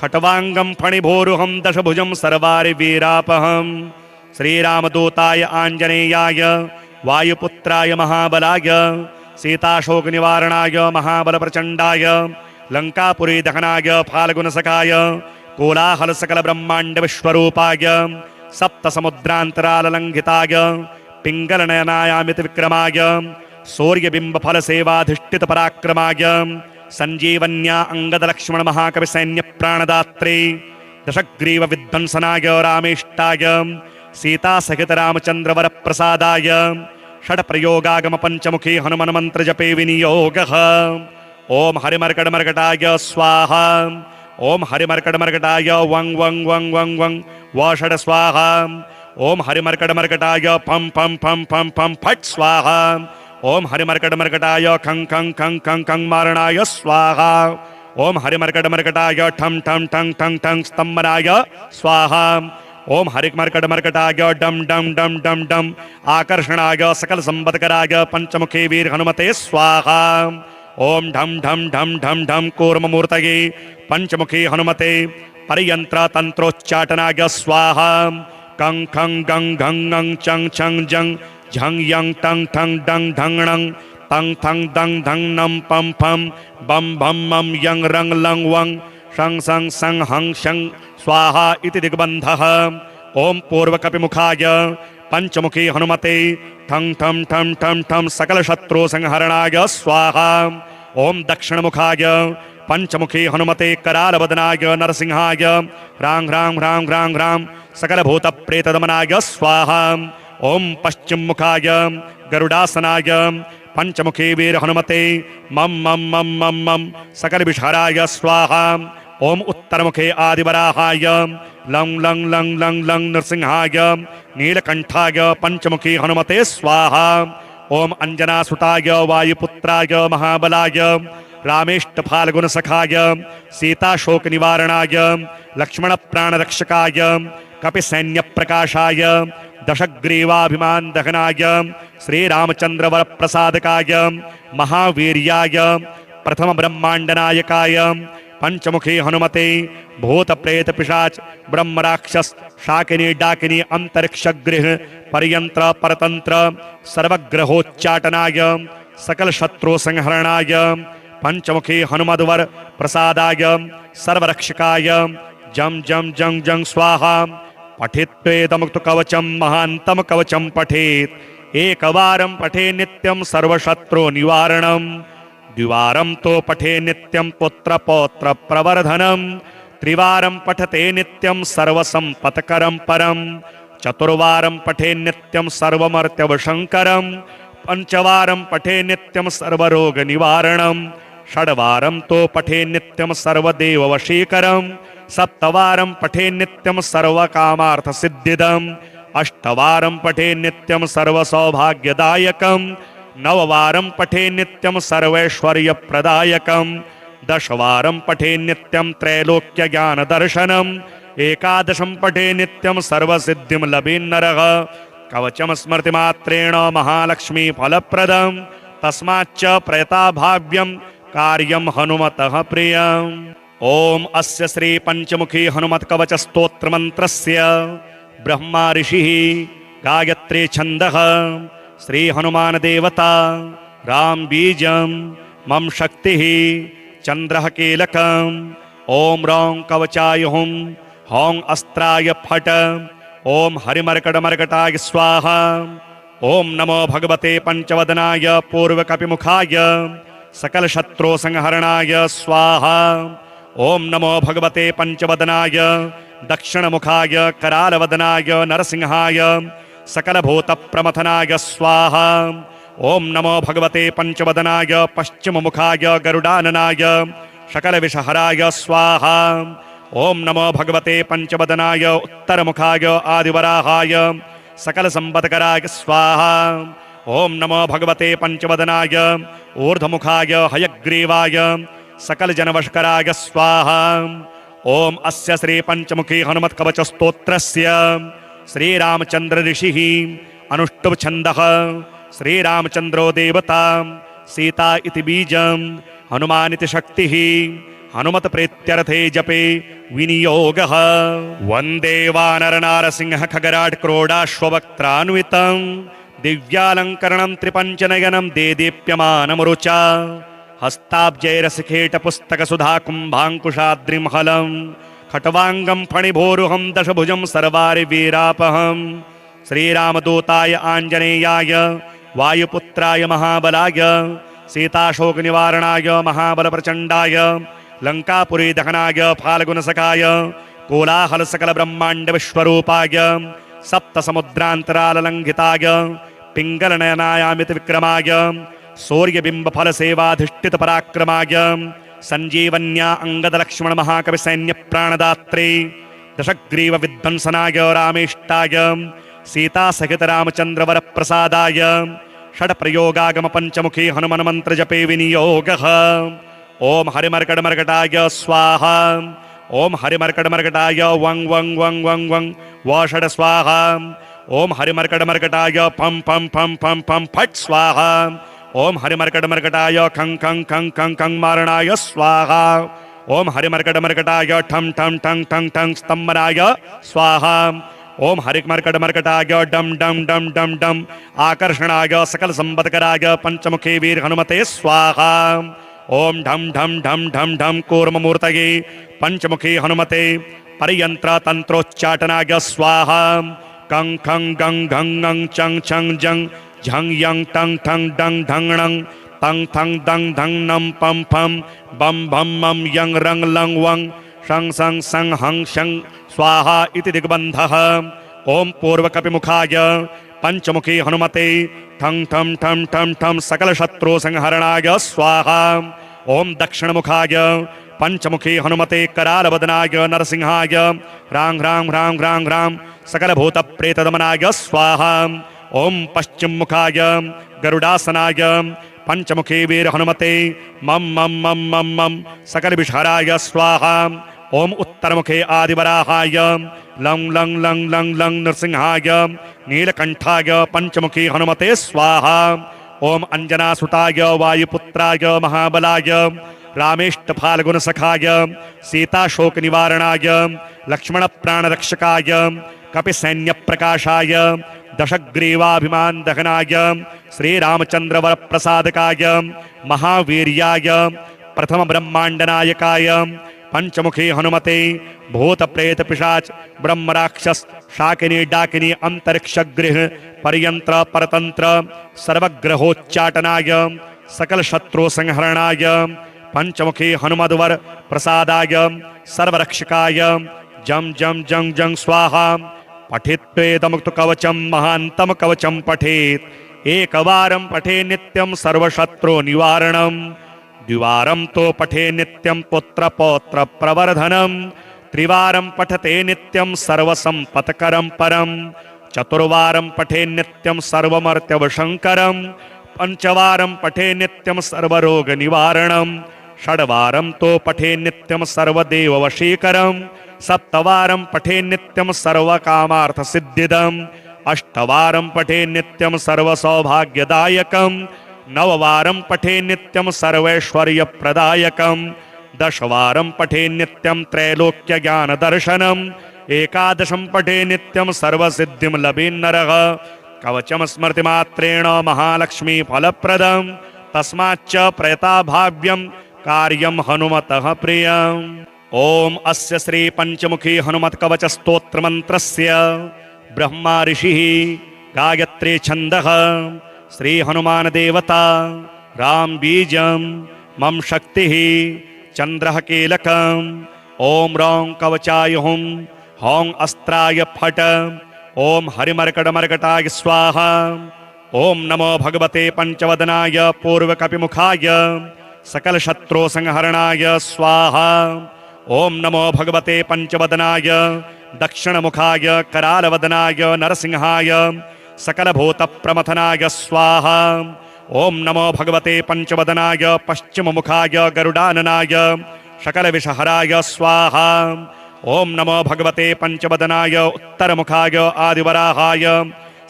खट्वांगं फणिभोरुहं दशभुजं सर्वारि वीरापहं श्रीरामदूताय आंजनेयाय वायुपुत्राय महाबलाय सीताशोक निवारणाय महाबल प्रचंडाय लंकापुरी दहनाय फाल्गुनसखाय कोलाहल सकल ब्रह्मांड विश्वरूपाय सप्त समुद्रांतराललंघिताय पिंगलनयनायामित विक्रमाय सूर्यबिंब फल सेवाधिष्ठित पराक्रमाय संजीवन्या अंगद लक्ष्मण महाकवि सैन्य प्राणदात्रे दशग्रीव विध्वंसनाय रामेष्टाय सीता सहित रामचंद्र वर प्रसादाय षड प्रयोगागम पंचमुखी हनुमान मंत्र जपे विनियोगः। ओम हरिमर्कटमर्कटाय स्वाहा। ओम हरिमर्कटमर्कटाय वं वं वं वं वं व षड स्वाहा। ओम हरिमर्कटमर्कटाय फं फं फं फं फं फट स्वाहा। ओम हरिमर्कटमर्कटाय खं खं खं खं खं मारणाय स्वाहा। ओम हरिमर्कटमर्कटाय ठं ठं ठं ठं ठं स्तंभनाय स्वाहा। ओम हरिमर्कटमर्कटाय डम डम डम डम डम आकर्षणाय सकल संपत्कराय पंचमुखी वीर हनुमते स्वाहा। ओम ढम ढम ढम ढम ढम कूर्ममूर्तये पंचमुखी हनुमते परियंत्र तंत्रोच्चाटनाय स्वाहा। कं खं गं घं ङं चं छं जं झं यं टं ठं डं ढं णं तं थं दं धं नं पं फं बं भं मं यं रं लं वं शं सं सं हं शं स्वाहा इति दिग्बन्धः। ओम पूर्वकपिमुखाय पंचमुखी हनुमते ठं ठं ठं ठं ठं सकल शत्रु संहरणाय स्वाहा। ओम दक्षिणमुखाय पंचमुखी हनुमते करालवदनाय नरसिंहाय ह्रां ह्रां ह्रां ह्रां ह्रां सकल भूत प्रेत दमनाय स्वाहा। ओम पश्चिम मुखाय गरुडासनाय पंचमुखी वीर हनुमते मम मम मम मम मम सकल विषहराय स्वाहा। ओम उत्तरमुखे आदिवराहाय लं लं लं लं लं नृसिंहाय नीलकंठाय पंचमुखी हनुमते स्वाहा। ओम अंजनासुताय वायुपुत्राय महाबलाय रामेष्टफाल्गुनसखाय सीताशोक निवारणाय लक्ष्मण प्राणरक्षकाय कपिसैन्यप्रकाशाय दशग्रीवाभिमान दहनाय श्रीरामचंद्रवर प्रसादकाय महावीर्याय प्रथम ब्रह्मांडनायकाय पंचमुखी हनुमते भूत प्रेत पिशाच ब्रह्म राक्षस शाकिनी डाकिनी अंतरिक्ष गृह परयंत्र परतंत्र सर्वग्रहोच्चाटनाय सकल शत्रु संहरणाय पंचमुखी हनुमद्वर प्रसादाय सर्वरक्षकाय जम जम जं जं स्वाहा। पठित्वेदमुक्त कवचम महांतम कवचम पठेत एकवारं पठे नित्यं सर्वशत्रु निवारणं द्विवारं तो पठे नित्यं पुत्र पौत्र प्रवर्धनं त्रिवारं पठते नित्यं सर्वसंपत्करं परं चतुर्वारं पठे नित्यं सर्वमर्त्यवशंकरं पंचवारं पठे नित्यं सर्वरोग निवारणं षड्वारं तो पठे नित्यं सर्वदेववशीकरं सप्तवारं पठे नित्यं सर्वकामार्थसिद्धिदं अष्टवारं पठे नित्यं सर्वसौभाग्यदायकं नववारं पठे नित्यं सर्वैश्वर्यप्रदायकं दशवारं पठे नित्यं त्रैलोक्यज्ञानदर्शनम् एकादशं पठे नित्यं सर्वसिद्धिं लभेन्नरः कवचम स्मृतिमात्रेण महालक्ष्मी फलप्रदं तस्माच्च प्रयताभाव्यं कार्यं हनुमतः प्रियम्। ओम अस्य श्री पंचमुखी हनुमत कवच स्तोत्र मंत्रस्य ब्रह्मा ऋषिः गायत्री छन्दः श्री हनुमान देवता राम बीजं मम शक्तिः चंद्रः कीलकम् ओम रौं कवचाय हुं हौं अस्त्राय फट ओम हरिमर्कटमर्कटाय स्वाहा। ओम नमो भगवते पंचवदनाय पूर्वकपिमुखाय सकल शत्रु संहरणाय स्वाहा। ओम नमो भगवते पंचवदनाय दक्षिणमुखाय करालवदनाय नरसिंहाय सकल भूत प्रमथनाय स्वाहा। ओम नमो भगवते पंचवदनाय पश्चिममुखाय गरुडाननाय सकल विषहराय स्वाहा। ओम नमो भगवते पंचवदनाय उत्तरमुखाय आदिवराहाय सकल संपत्कराय स्वाहा। ओम नमो भगवते पंचवदनाय ऊर्ध्वमुखाय हयग्रीवाय सकल जनवशकराय स्वाहा। ओम अस्य श्री पंचमुखी हनुमत कवच स्तोत्रस्य श्रीरामचंद्र ऋषिः अनुष्टुभ छन्दः श्रीरामचंद्रो देवता सीता इति बीजं हनुमान इति शक्तिः हनुमत प्रीत्यर्थे जपे विनियोगः। वन्दे वानरनारसिंह खगराट क्रोडाश्ववक्त्रान्वितं दिव्यालंकरणं त्रिपंचनयनं देदीप्यमानमरुचा हस्ताब्जैरसिखेट पुस्तक सुधा कुंभांकुशाद्रिमहलं खट्वांगं फणिभोरुहं दशभुजं सर्वारिवीरापहं श्रीरामदूताय आंजनेयाय वायुपुत्राय महाबलाय सीताशोकनिवारणाय महाबलप्रचण्डाय लंकापुरी दहनाय फाल्गुनसखाय कोलाहल सकल ब्रह्मांड विश्वरूपाय सप्तसमुद्रान्तराललंघिताय पिंगलनयनायामित विक्रमाय सूर्यबिंब फल सेवाधिष्ठित पराक्रमाय संजीवन्या अंगद लक्ष्मण महाकवि सैन्य प्राणदात्रे दशग्रीव विध्वंसनाय रामेष्टाय सीता सहित रामचंद्र वर प्रसादाय षड प्रयोगागम पंचमुखी हनुमान मंत्र जपे विनियोगः। ओम हरिमर्कटमर्कटाय स्वाहा। ओम हरिमर्कटमर्कटाय वं वं वं वं वं वषड स्वाहा। ओम हरिमर्कटमर्कटाय फं फं फं फं फं फट स्वाहा। ओम हरिमर्कटमर्कटाय खं खं खं खं खं मारणाय स्वाहा। ओम हरिमर्कटमर्कटाय ठं ठं ठं ठं ठं स्तंभनाय स्वाहा। ओम हरिमर्कट मर्कटाय डम डम डम डम डम आकर्षणाय सकल संपत्कराय पंचमुखी वीर हनुमते स्वाहा। ओम ढम ढम ढम ढम ढम कूर्ममूर्तये पंचमुखी हनुमते परियंत्र तंत्रोच्चाटनाय स्वाहा। कं खं गं घं ङं चं छं जं झं यं टं ठं डं ढं णं तं थं दं धं नं पं फं बं भं मं यं रं लं वं शं सं सं हं शं स्वाहा इति दिग्बन्धः। ओम पूर्वकपिमुखाय पंचमुखी हनुमते ठं ठं ठं ठं ठं सकल शत्रु संहरणाय स्वाहा। ओम दक्षिणमुखाय पंचमुखी हनुमते करालवदनाय नरसिंहाय ह्रां ह्रां ह्रां ह्रां ह्रां सकल भूत प्रेत दमनाय स्वाहा। ओम पश्चिम मुखाय गरुडासनाय पंचमुखी वीर हनुमते मम मम मम मम मम सकल विषहराय स्वाहा। ओम उत्तरमुखे आदिवराहाय लं लं लं लं लं नृसिंहाय नीलकंठाय पंचमुखी हनुमते स्वाहा। ओम अंजनासुताय वायुपुत्राय महाबलाय रामेष्ट फाल्गुन सखाय सीताशोक निवारणाय लक्ष्मण प्राणरक्षकाय कपिसैन्य प्रकाशाय दशग्रीवाभिमान दहनाय श्रीरामचंद्र वर प्रसादकाय महावीर्याय प्रथम ब्रह्मांड नायकाय पंचमुखी हनुमते भूत प्रेत पिशाच ब्रह्म राक्षस शाकिनी डाकिनी अंतरिक्ष गृह पर्यंत्र परतंत्र सर्वग्रहोच्चाटनाय सकल शत्रु संहरणाय पंचमुखी हनुमद्वर प्रसादाय सर्वरक्षकाय जम जम जं जं स्वाहा। पठित्वेदमुक्त कवचम महांतम कवचम पठेत एकवारं पठे नित्यं सर्वशत्रु निवारणं द्विवारं तो पठे नित्यं पुत्र पौत्र प्रवर्धनं त्रिवारं पठते नित्यं सर्वसंपत्करं परं चतुर्वारं पठे नित्यं सर्वमर्त्यवशंकरं पंचवारं पठे नित्यं सर्वरोग निवारणं षड्वारं तो पठे नित्यं सर्वदेववशीकरं सप्तवारं पठे नित्यं सर्वकामार्थसिद्धिदम् अष्टवारं पठे नित्यं सर्वसौभाग्यदायकं नववारं पठे नित्यं सर्वैश्वर्यप्रदायकं दशवारं पठे नित्यं त्रैलोक्यज्ञानदर्शनम् एकादशं पठे नित्यं सर्वसिद्धिं लभेन्नरः कवचम स्मृति मात्रेण महालक्ष्मी फलप्रदं तस्माच्च प्रयताभाव्यं कार्यं हनुमतः प्रियम्। ओम अस्य श्री पंचमुखी हनुमत कवच स्तोत्र मंत्रस्य ब्रह्मा ऋषिः गायत्री छन्दः श्री हनुमान देवता राम बीजं मम शक्तिः चंद्रः कीलकम् ओम रौं कवचाय हुं हौं अस्त्राय फट ओम हरिमर्कटमर्कटाय स्वाहा। ओम नमो भगवते पंचवदनाय पूर्वकपिमुखाय सकल शत्रु संहरणाय स्वाहा। ओम नमो भगवते पंचवदनाय दक्षिणमुखाय करालवदनाय नरसिंहाय सकल भूत प्रमथनाय स्वाहा। ओम नमो भगवते पंचवदनाय पश्चिममुखाय गरुडाननाय सकल विषहराय स्वाहा। ओम नमो भगवते पंचवदनाय उत्तरमुखाय आदिवराहाय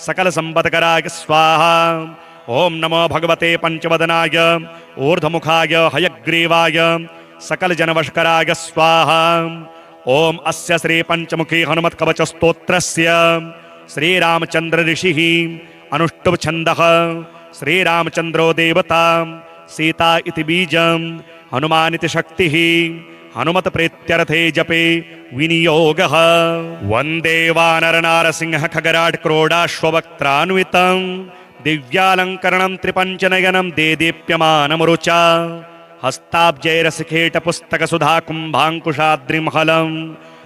सकल संपत्कराय स्वाहा। ओम नमो भगवते पंचवदनाय ऊर्ध्वमुखाय हयग्रीवाय सकल जनवशकराय स्वाहा। ओम अस्य श्री पंचमुखी हनुमत कवच स्तोत्रस्य श्रीरामचंद्र ऋषिः अनुष्टुभ छन्दः श्रीरामचंद्रो देवता सीता इति बीजं हनुमान इति शक्तिः हनुमत प्रीत्यर्थे जपे विनियोगः। वन्दे वानरनारसिंह खगराट क्रोडाश्ववक्त्रान्वितं दिव्यालङ्करणं त्रिपञ्चनयनं देदीप्यमानमरुचा हस्ताब्जैरसिखेट पुस्तक सुधा कुंभांकुशाद्रिमहलं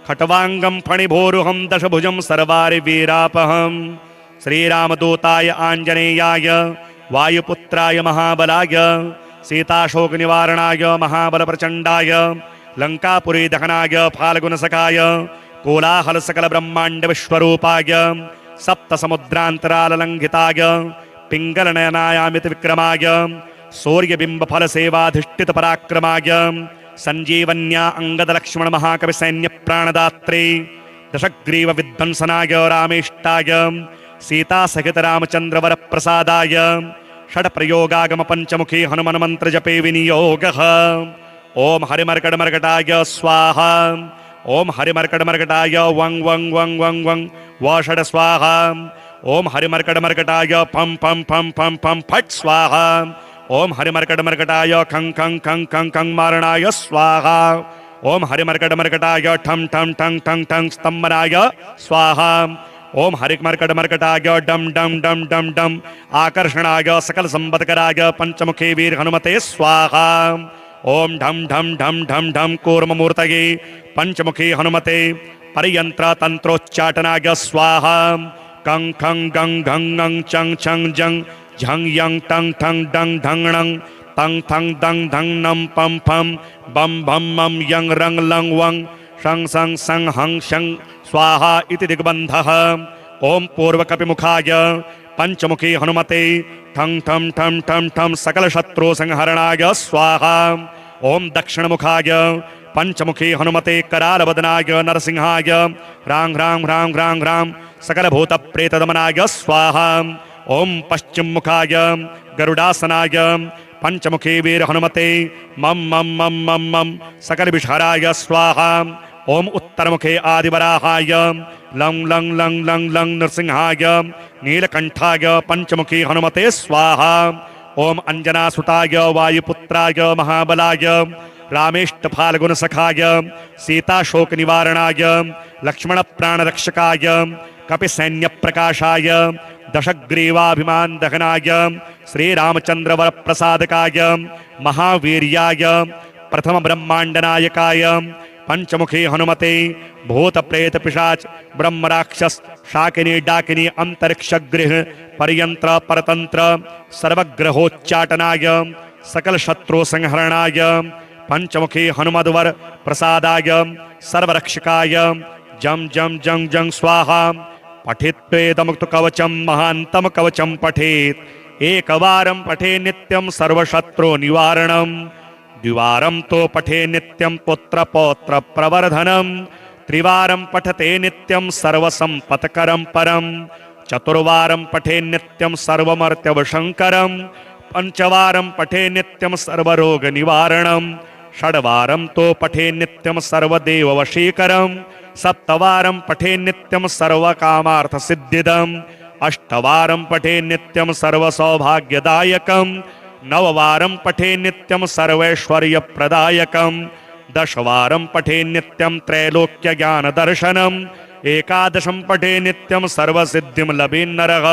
खट्वांगं फणिभोरुहं दशभुजं सर्वारि वीरापहं श्रीरामदूताय आंजनेयाय वायुपुत्राय महाबलाय सीताशोक निवारणाय महाबल प्रचंडाय लंकापुरी दहनाय फाल्गुनसखाय कोलाहल सकल ब्रह्मांड विश्वरूपाय सप्त समुद्रांतराल लंघिताय पिंगल नयनायामित विक्रमाय सूर्यबिंब फल सेवाधिष्ठित पराक्रमाय संजीवन्या अंगद लक्ष्मण महाकवि सैन्य प्राणदात्रे दशग्रीव विध्वंसनाय रामेष्टाय सीता सहित रामचंद्र वर प्रसादाय षड प्रयोगागम पंचमुखी हनुमान मंत्र जपे विनियोगः। ओम हरिमर्कटमर्कटाय स्वाहा। ओम हरिमर्कटमर्कटाय वं वं वं वं वं वषड स्वाहा ओम हरिमर्कटमर्कटाय फं फं फं फं फं फट स्वाहा ओम हरिमर्कटमर्कटाय खं खं खं खं खं मारणाय स्वाहा ओम हरिमर्कटमर्कटाय ठं ठं ठं ठं ठं स्तंभनाय स्वाहा ओम हरिमर्कटमर्कटाय डम डम डम डम डम आकर्षणाय सकल संपत्कराय पंचमुखी वीर हनुमते स्वाहा ओम ढम ढम ढम ढम ढम कूर्ममूर्तये पंचमुखी हनुमते परियंत्र तंत्रोच्चाटनाय स्वाहा कं खं गं घं ङं चं छं जं झं यं टं ठं डं ढं णं तं थं दं धं नं पं फं बं भं मं यं रं लं वं शं सं सं हं शं स्वाहा इति दिग्बन्धः ओम पूर्वकपिमुखाय पंचमुखी हनुमते ठं ठं ठं ठं ठं सकल शत्रु संहरणाय स्वाहा ओम दक्षिणमुखाय पंचमुखी हनुमते करालवदनाय नरसिंहाय ह्रां ह्रां ह्रां ह्रां ह्रां सकल भूत प्रेत दमनाय स्वाहा ओम पश्चिम मुखाय गरुडासनाय पंचमुखी वीर हनुमते मम मम मम मम मम सकल विषहराय स्वाहा ओम उत्तरमुखे आदिवराहाय लं लं लं लं लं नृसिंहाय नीलकंठाय पंचमुखी हनुमते स्वाहा ओम अंजनासुताय वायुपुत्राय महाबलाय रामेष्टफाल्गुनसखाय सीताशोक निवारणाय लक्ष्मण प्राणरक्षकाय कपिसैन्यप्रकाशाय दशग्रीवाभिमान दहनाय श्रीरामचंद्र वरप्रसादकाय महावीर्याय प्रथम ब्रह्मांडनायकाय पंचमुखी हनुमते भूत प्रेत पिशाच ब्रह्म राक्षस शाकिनी डाकिनी अंतरिक्ष गृह पर्यंत्र परतंत्र सर्वग्रहोच्चाटनाय सकल शत्रु संहरणाय पंचमुखी हनुमद्वर प्रसादाय सर्वरक्षकाय जम जम जं जं स्वाहा पठित्वेदमुक्त कवचम महांतम कवचम पठेत एकवारं पठे नित्यं सर्वशत्रु निवारणं द्विवारं तो पठे नित्यं पुत्र पौत्र प्रवर्धनं त्रिवारं पठते नित्यं सर्वसंपत्करं परं चतुर्वारं पठे नित्यं सर्वमर्त्यवशंकरं पंचवारं पठे नित्यं सर्वरोग निवारणं षड्वारं तो पठे नित्यं सर्वदेववशीकरं सप्तवारं पठे नित्यं सर्वकामार्थसिद्धिदम् अष्टवारं पठे नित्यं सर्वसौभाग्यदायकं नववारं पठे नित्यं सर्वैश्वर्यप्रदायकं दशवारं पठे नित्यं त्रैलोक्यज्ञानदर्शनम् एकादशं पठे नित्यं सर्वसिद्धिं लभेन्नरः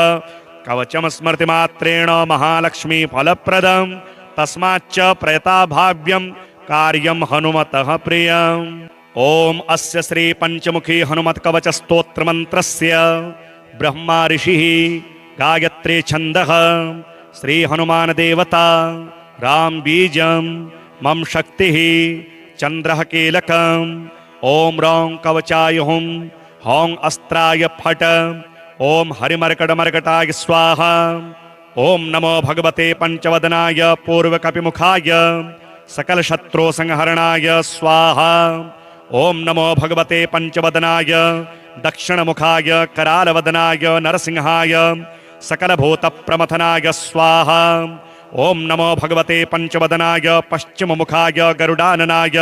कवचम स्मृतिमात्रेण महालक्ष्मी फलप्रदं तस्माच्च प्रयताभाव्यं कार्यं हनुमतः प्रियम् ओम अस्य श्री पंचमुखी हनुमत कवच स्तोत्र मंत्रस्य ब्रह्मा ऋषिः गायत्री छन्दः श्री हनुमान देवता राम बीजं मम शक्तिः चंद्रः कीलकम् ओम रौं कवचाय हुं हौं अस्त्राय फट ओम हरिमर्कटमर्कटाय स्वाहा ओम नमो भगवते पंचवदनाय पूर्वकपिमुखाय सकल शत्रु संहरणाय स्वाहा ओम नमो भगवते पंचवदनाय दक्षिणमुखाय करालवदनाय नरसिंहाय सकल भूत प्रमथनाय स्वाहा ओम नमो भगवते पंचवदनाय पश्चिममुखाय गरुडाननाय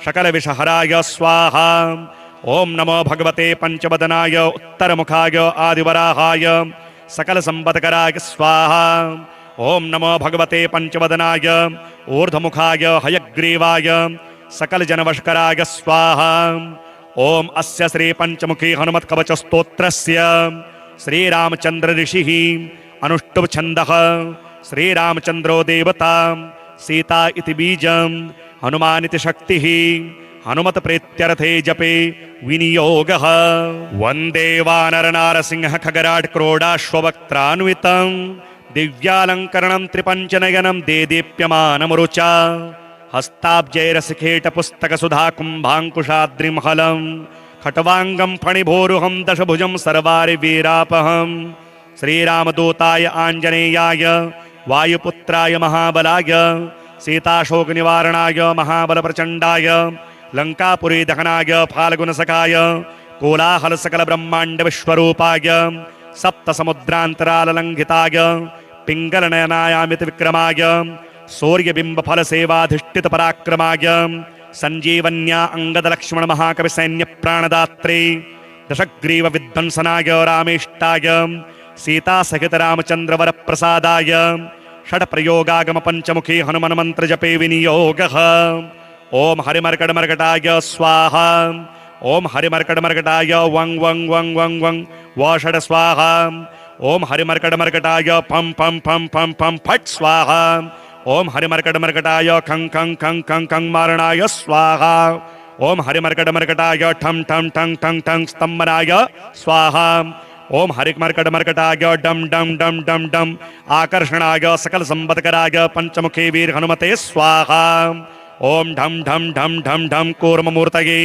सकल विषहराय स्वाहा ओम नमो भगवते पंचवदनाय उत्तरमुखाय आदिवराहाय सकल संपत्कराय स्वाहा ओम नमो भगवते पंचवदनाय ऊर्ध्वमुखाय हयग्रीवाय सकल जनवशकराय स्वाहा ओम अस्य श्री पंचमुखी हनुमत कवच स्तोत्रस्य श्री रामचंद्र ऋषिः अनुष्टुभ छन्दः श्री रामचंद्रो देवता सीता इति बीजं हनुमानिति शक्तिः हनुमत प्रीत्यर्थे जपे विनियोगः वन्दे वानरनारसिंह खगराट् क्रोडाश्ववक्त्रान्वितं दिव्यालङ्करणं त्रिपञ्चनयनं देदीप्यमानमरुचा हस्ताब्जैरसिखेटपुस्तकसुधाकुम्भाङ्कुशाद्रिमहलं खट्वाङ्गं फणिभोरुहं दशभुजं सर्वारिवीरापहं श्रीरामदूताय आञ्जनेयाय वायुपुत्राय महाबलाय सीताशोकनिवारणाय महाबलप्रचण्डाय लङ्कापुरी दहनाय फाल्गुनसखाय कोलाहलसकलब्रह्माण्डविश्वरूपाय सप्तसमुद्रान्तराललङ्घिताय पिङ्गलनयनायामितविक्रमाय सूर्यबिम्बफलसेवाधिष्ठितपराक्रमाय ಸಂಜೀವನ್ಯ ಅಂಗದ ಲಕ್ಷ್ಮಣ ಮಹಾಕವಿ ಸೈನ್ಯ ಪ್ರಾಣದಾತ್ರಿ ದಶಗ್ರೀವ ವಿಧ್ವಂಸನಾಯ ರಾಮೇಷ್ಟಾಯ ಸೀತಾ ಸಹಿತ ರಾಮಚಂದ್ರ ವರ ಪ್ರಸಾದಾಯ ಷಡ್ ಪ್ರಯೋಗಾಗಮ ಪಂಚಮುಖಿ ಹನುಮನ್ ಮಂತ್ರ ಜಪೇ ವಿನಿಯೋಗ ಓಂ ಹರಿಮರ್ಕಟಮರ್ಕಟಾಯ ಸ್ವಾಹ ಓಂ ಹರಿಮರ್ಕಟಮರ್ಕಟಾಯ ವಂಗ್ ವಂಗ್ ವಂಗ್ ವಂಗ್ ವಂಗ್ ವ ಷಡ್ ಸ್ವಾಹ ಓಂ ಹರಿಮರ್ಕಟಮರ್ಕಟಾಯ ಪಂ ಪಂ ಪಂ ಪಂ ಪಂ ಫಟ್ ಸ್ವಾಹ ಓಂ ಹರಿಮರ್ಕಟಮರ್ಕಟಾಯ ಖಂ ಖಂ ಖಂ ಖಂ ಖಂ ಮಾರಣಾಯ ಸ್ವಾಹ ಓಂ ಹರಿಮರ್ಕಟಮರ್ಕಟಾಯ ಠಂ ಠಂ ಠಂ ಠಂ ಠಂ ಸ್ತಂಭನಾಯ ಸ್ವಾಹ ಓಂ ಹರಿಮರ್ಕಟಮರ್ಕಟಾಯ ಡಂ ಡಂ ಡಂ ಡಂ ಡಂ ಆಕರ್ಷಣಾಯ ಸಕಲ ಸಂಪತ್ಕರಾಯ ಪಂಚಮುಖಿ ವೀರ ಹನುಮತೆ ಸ್ವಾಹ ಓಂ ಢಂ ಢಂ ಢಂ ಢಂ ಢಂ ಕೂರ್ಮಮೂರ್ತಯೇ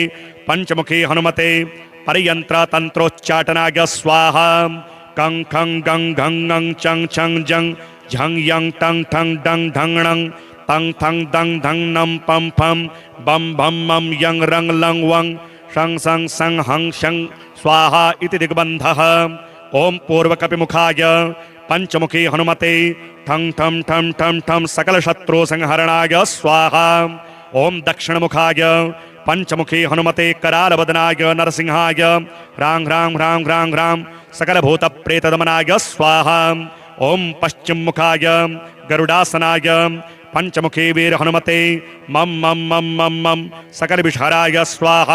ಪಂಚಮುಖಿ ಹನುಮತೆ ಪರಿಯಂತ್ರ ತಂತ್ರೋಚ್ಚಾಟನಾಯ ಸ್ವಾಹ ಕಂ ಖಂ ಗಂ ಘಂ ಞಂ ಚಂ ಛಂ ಜಂ ಝಂ ಯಂ ಟಂ ಠಂ ಡಂ ಢಂ ಣಂ ತಂ ಥಂ ದಂ ಧಂ ನಂ ಪಂ ಫಂ ಬಂ ಭಂ ಮಂ ಯಂ ರಂ ಲಂ ವಂ ಶಂ ಸಂ ಸಂ ಹಂ ಶಂ ಸ್ವಾಹ ಇತಿ ದಿಗ್ಬಂಧಃ ಓಂ ಪೂರ್ವಕಪಿಮುಖಾಯ ಪಂಚಮುಖಿ ಹನುಮತೆ ಠಂ ಠಂ ಠಂ ಠಂ ಠಂ ಸಕಲ ಶತ್ರು ಸಂಹರಣಾಯ ಸ್ವಾಹ ಓಂ ದಕ್ಷಿಣಮುಖಾಯ ಪಂಚಮುಖಿ ಹನುಮತೆ ಕರಾಲವದನಾಯ ನರಸಿಂಹಾಯ ಹ್ರಾಂ ಹ್ರಾಂ ಹ್ರಾಂ ಹ್ರಾಂ ಹ್ರಾಂ ಸಕಲ ಭೂತ ಪ್ರೇತದಮನಾಯ ಸ್ವಾಹ ಓಂ ಪಶ್ಚಿಮಮುಖಾಯ ಗರುಡಾಸನಾಯ ಪಂಚಮುಖಿ ವೀರ ಹನುಮತೆ ಮಂ ಮಂ ಮಂ ಮಂ ಮಂ ಸಕಲ ವಿಷಹರಾಯ ಸ್ವಾಹ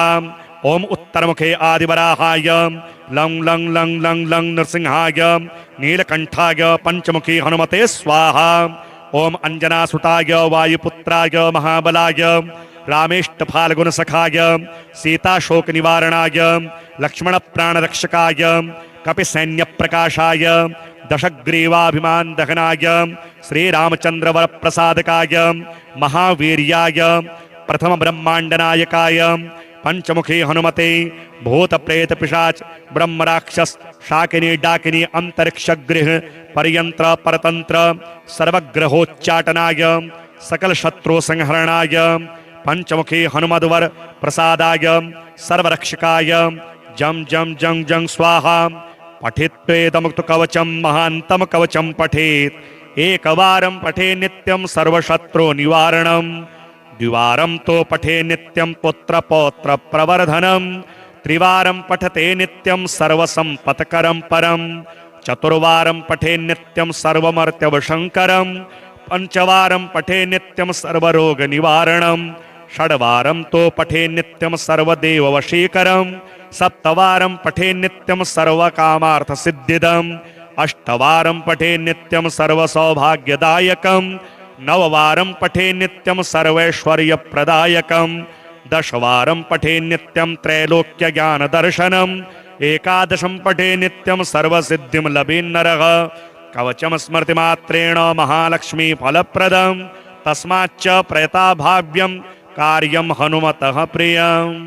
ಓಂ ಉತ್ತರಮುಖೇ ಆದಿವರಾಹಾಯ ಲಂ ಲಂ ಲಂ ಲಂ ಲಂ ನರಸಿಂಹಾಯ ನೀಲಕಂಠಾಯ ಪಂಚಮುಖಿ ಹನುಮತೆ ಸ್ವಾಹ ಓಂ ಅಂಜನಾಸುತಾಯ ವಾಯುಪುತ್ರಾಯ ಮಹಾಬಲಾಯ ರಾಮೇಷ್ಟ ಫಾಲ್ಗುಣ ಸಖಾಯ ಸೀತಾಶೋಕ ನಿವಾರಣಾಯ ಲಕ್ಷ್ಮಣ ಪ್ರಾಣರಕ್ಷಕಾಯ ಕಪಿಸೈನ್ಯ ಪ್ರಕಾಶಾಯ ದಶಗ್ರೀವಾಭಿಮಾನ್ ದಹನಾಯ ಶ್ರೀರಾಮಚಂದ್ರವರ ಪ್ರಸಾದಕಾಯ ಮಹಾವೀರ್ಯಾಯ ಪ್ರಥಮ ಬ್ರಹ್ಮಾಂಡನಾಯಕಾಯ पंचमुखी हनुमते भूत प्रेत पिशाच ब्रह्म राक्षस शाकिनी डाकिनी अंतरिक्ष गृह परयंत्र परतंत्र सर्वग्रहोच्चाटनाय सकल शत्रु संहरणाय पंचमुखी हनुमद्वर प्रसादाय सर्वरक्षकाय जम जम जं जं स्वाहा पठित्वेदमुक्त कवचम महांतम कवचम पठेत एकवारं पठे नित्यं सर्वशत्रु निवारणम द्विवारं तो पठे नित्यं पुत्र पौत्र प्रवर्धनम त्रिवारं पठते नित्यं सर्वसंपत्करं परम चतुर्वारं पठे नित्यं सर्वमर्त्यवशंकरं पंचवारं पठे नित्यं सर्वरोग निवारणम षड्वारं तो पठे नित्यं सर्वदेववशीकरं सप्तवारं पठे नित्यं सर्वकामार्थसिद्धिदम् अष्टवारं पठे नित्यं सर्वसौभाग्यदायकं नववारं पठे नित्यं सर्वैश्वर्यप्रदायकं दशवारं पठे नित्यं त्रैलोक्यज्ञानदर्शनम् एकादशं पठे नित्यं सर्वसिद्धिं लभेन्नरः कवचम स्मृतिमात्रेण महालक्ष्मी फलप्रदं तस्माच्च प्रयताभाव्यं कार्यं हनुमतः प्रियम्।